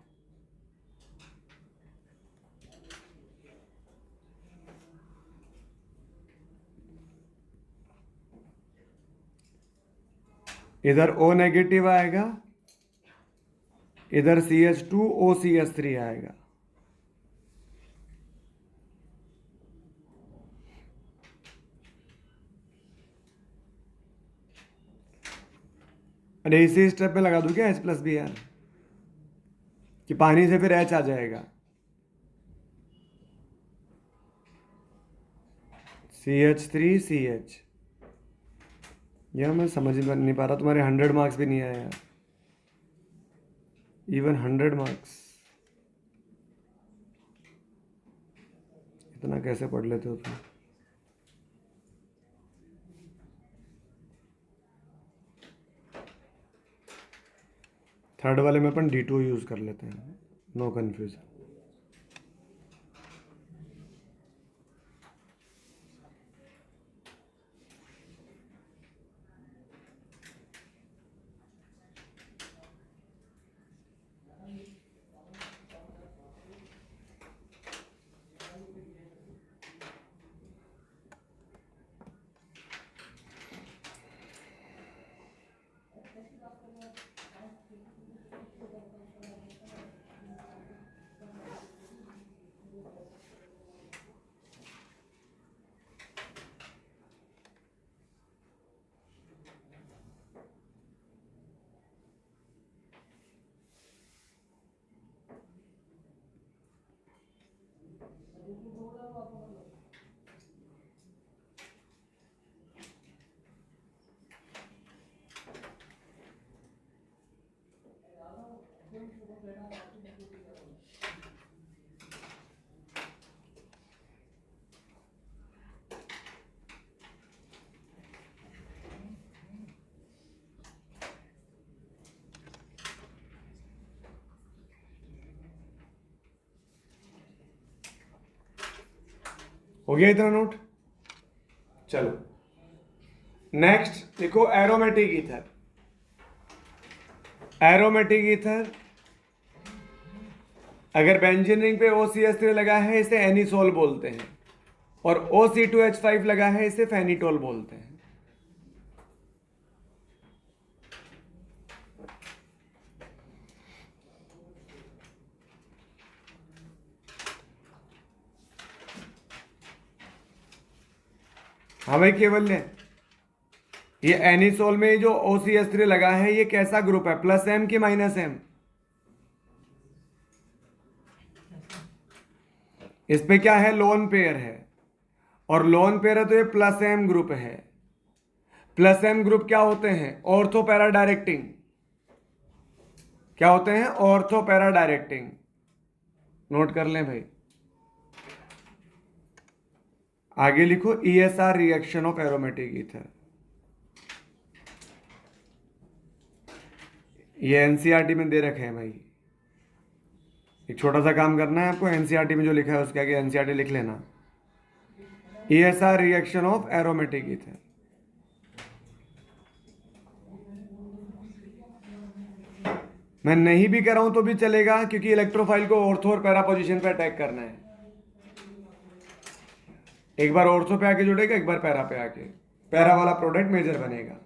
इधर O नेगेटिव आएगा, इधर CH2O CH3 आएगा। अरे इसी स्टेप में लगा दूं क्या H प्लस भी यार, कि पानी से फिर H आ जाएगा। CH3CH, यार मैं समझ नहीं पा रहा, तुम्हारे 100 मार्क्स भी नहीं आए यार, इवन 100 मार्क्स। इतना कैसे पढ़ लेते हो तुम? थर्ड वाले में अपन D2 यूज कर लेते हैं, नो कंफ्यूजन। हो गया इतना नोट? चलो नेक्स्ट देखो एरोमेटिक ईथर। एरोमेटिक ईथर अगर बेंजीन रिंग पे OCH3 लगा है इसे एनिसोल बोलते हैं, और OC2H5 लगा है इसे फेनिटोल बोलते हैं। हाँ भाई केवल ये एनिसोल में जो OCH3 लगा है ये कैसा ग्रुप है, प्लस एम की माइनस एम? इस पे क्या है, लोन पेयर है, और लोन पेयर है तो ये प्लस एम ग्रुप है। प्लस एम ग्रुप क्या होते हैं, ऑर्थो पैरा डायरेक्टिंग। क्या होते हैं, ऑर्थो पैरा डायरेक्टिंग। नोट कर लें भाई। आगे लिखो ESR reaction of aromatic ether. ये एनसीईआरटी में दे रखे हैं भाई। एक छोटा सा काम करना है आपको, एनसीईआरटी में जो लिखा है उसके आगे एनसीईआरटी लिख लेना। ESR reaction of aromatic ether. मैं नहीं भी कर रहा हूं तो भी चलेगा, क्योंकि इलेक्ट्रोफाइल को ऑर्थो और पैरा पोजीशन पे अटैक करना है। एक बार ऑर्थो पे आके जुड़ेगा, एक बार पैरा पे आके, पैरा वाला प्रोडक्ट मेजर बनेगा।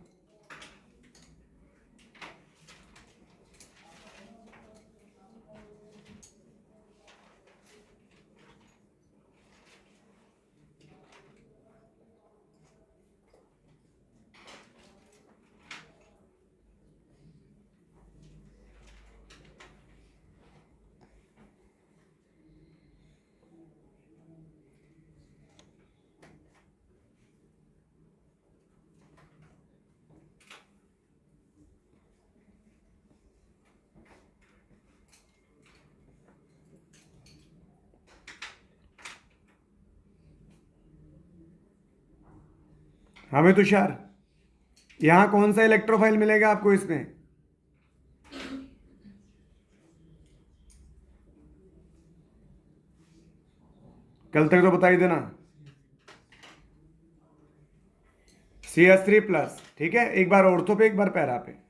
हाँ भाई तुषार, यहां कौन सा इलेक्ट्रोफाइल मिलेगा आपको इसमें? कल तक तो बता ही देना। CH3+, ठीक है, एक बार ऑर्थो पे एक बार पैरा पे।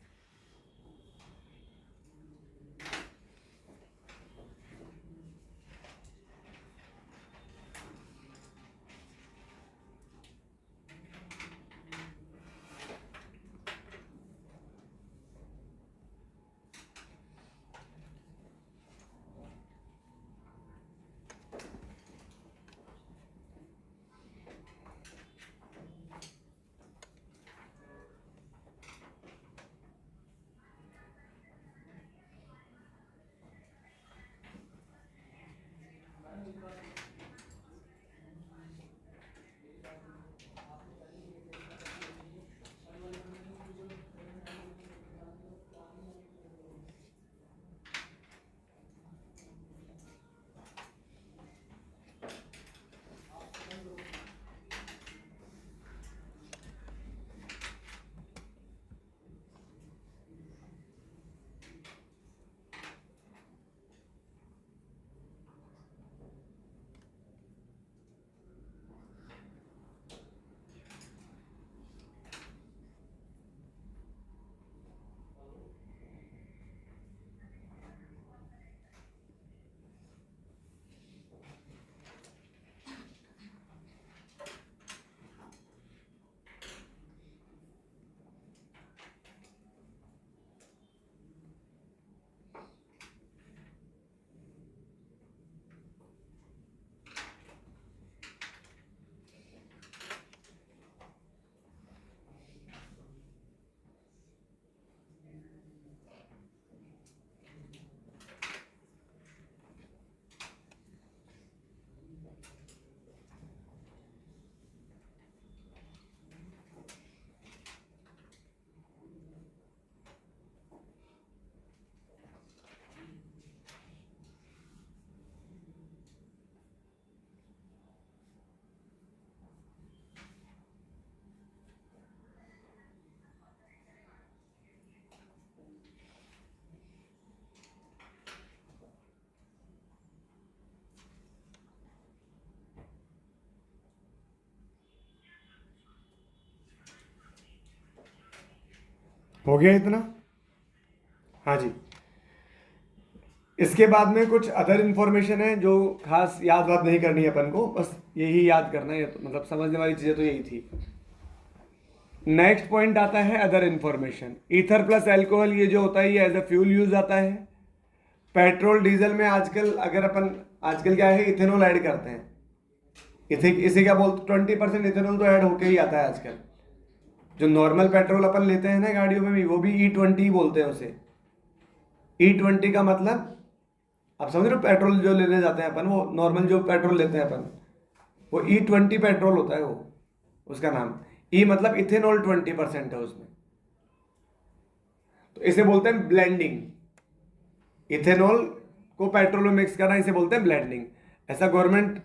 हो गया इतना? हाँ जी। इसके बाद में कुछ अदर इन्फॉर्मेशन है जो खास याद वाद नहीं करनी है अपन को, बस यही याद करना है, तो मतलब समझने वाली चीज़ें तो यही थी। नेक्स्ट पॉइंट आता है other information. Ether plus alcohol ये जो होता है ये एज अ फ्यूल यूज आता है। पेट्रोल डीजल में आजकल अगर अपन आजकल क्या है, इथेनॉल ऐड करते हैं। इसे क्या बोलते, 20% इथेनॉल तो ऐड होके ही आता है आजकल। जो नॉर्मल पेट्रोल अपन लेते हैं ना गाड़ियों में भी, वो भी E20 बोलते हैं उसे। E20 का मतलब आप समझ रहे हो, पेट्रोल जो लेने जाते हैं अपन, वो नॉर्मल जो पेट्रोल लेते हैं अपन, वो E20 पेट्रोल होता है वो, उसका नाम। ई मतलब इथेनॉल 20% है उसमें, तो इसे बोलते हैं ब्लेंडिंग। इथेनॉल को पेट्रोल में मिक्स करना इसे बोलते हैं ब्लेंडिंग। ऐसा गवर्नमेंट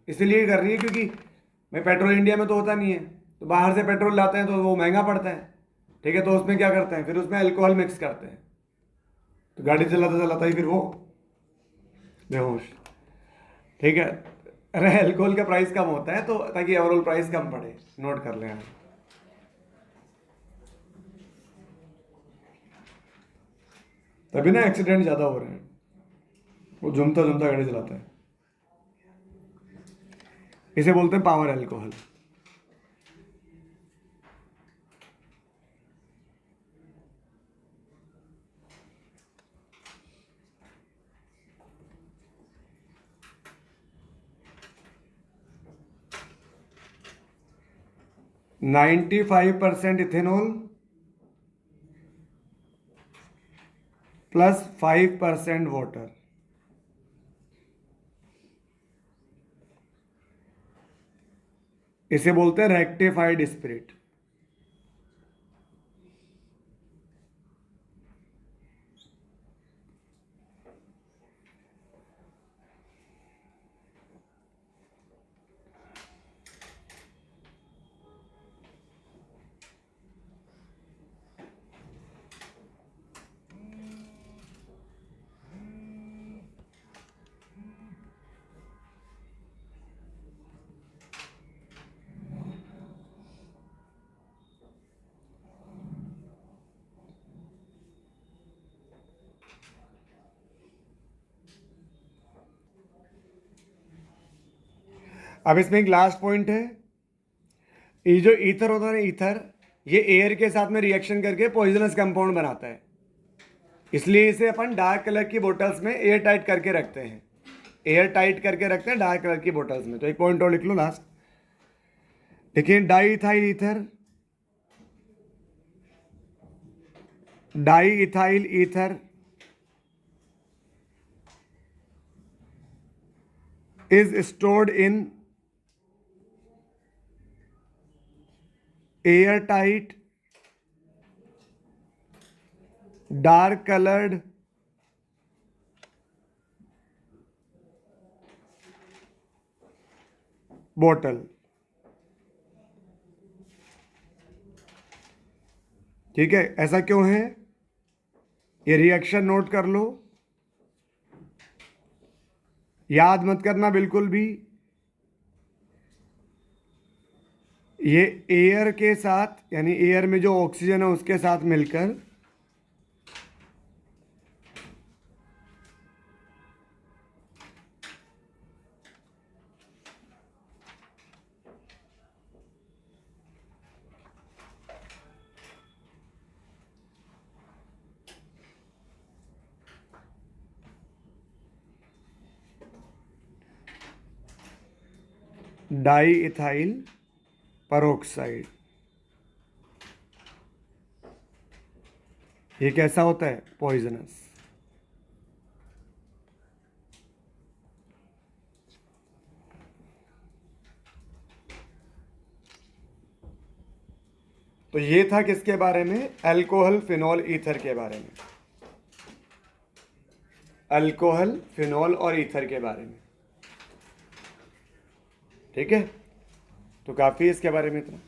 इसलिए कर रही है क्योंकि भाई पेट्रोल इंडिया में तो होता नहीं है, तो बाहर से पेट्रोल लाते हैं तो वो महंगा पड़ता है, ठीक है। तो उसमें क्या करते हैं, फिर उसमें अल्कोहल मिक्स करते हैं, तो गाड़ी चलाता चलाता ही फिर वो बेहोश, ठीक है। अरे अल्कोहल का प्राइस कम होता है तो ताकि ओवरऑल प्राइस कम पड़े, नोट कर लें आप। तभी ना एक्सीडेंट ज़्यादा हो रहे हैं, वो झूमता झूमता गाड़ी चलाता है। इसे बोलते हैं power alcohol. %95 ethanol plus 5% water, इसे बोलते हैं रेक्टिफाइड स्पिरिट। अब इसमें एक लास्ट पॉइंट है, ये जो ईथर होता है ना, ईथर ये एयर के साथ में रिएक्शन करके पॉइजनस कंपाउंड बनाता है, इसलिए इसे अपन डार्क कलर की बोतल्स में एयर टाइट करके रखते हैं। एयर टाइट करके रखते हैं डार्क कलर की बोतल्स में। तो एक पॉइंट और लिख लो लास्ट, देखिए di ethyl ether, di ethyl ether is stored in airtight dark colored bottle, ठीक है। ऐसा क्यों है, ये रिएक्शन नोट कर लो, याद मत करना बिल्कुल भी। ये एयर के साथ यानी एयर में जो ऑक्सीजन है उसके साथ मिलकर डाई इथाइल पेरोक्साइड, ये कैसा होता है, पॉइजनस। तो ये था किसके बारे में, अल्कोहल फिनॉल ईथर के बारे में। अल्कोहल फिनॉल और ईथर के बारे में, ठीक है। तो काफ़ी इसके बारे में इतना।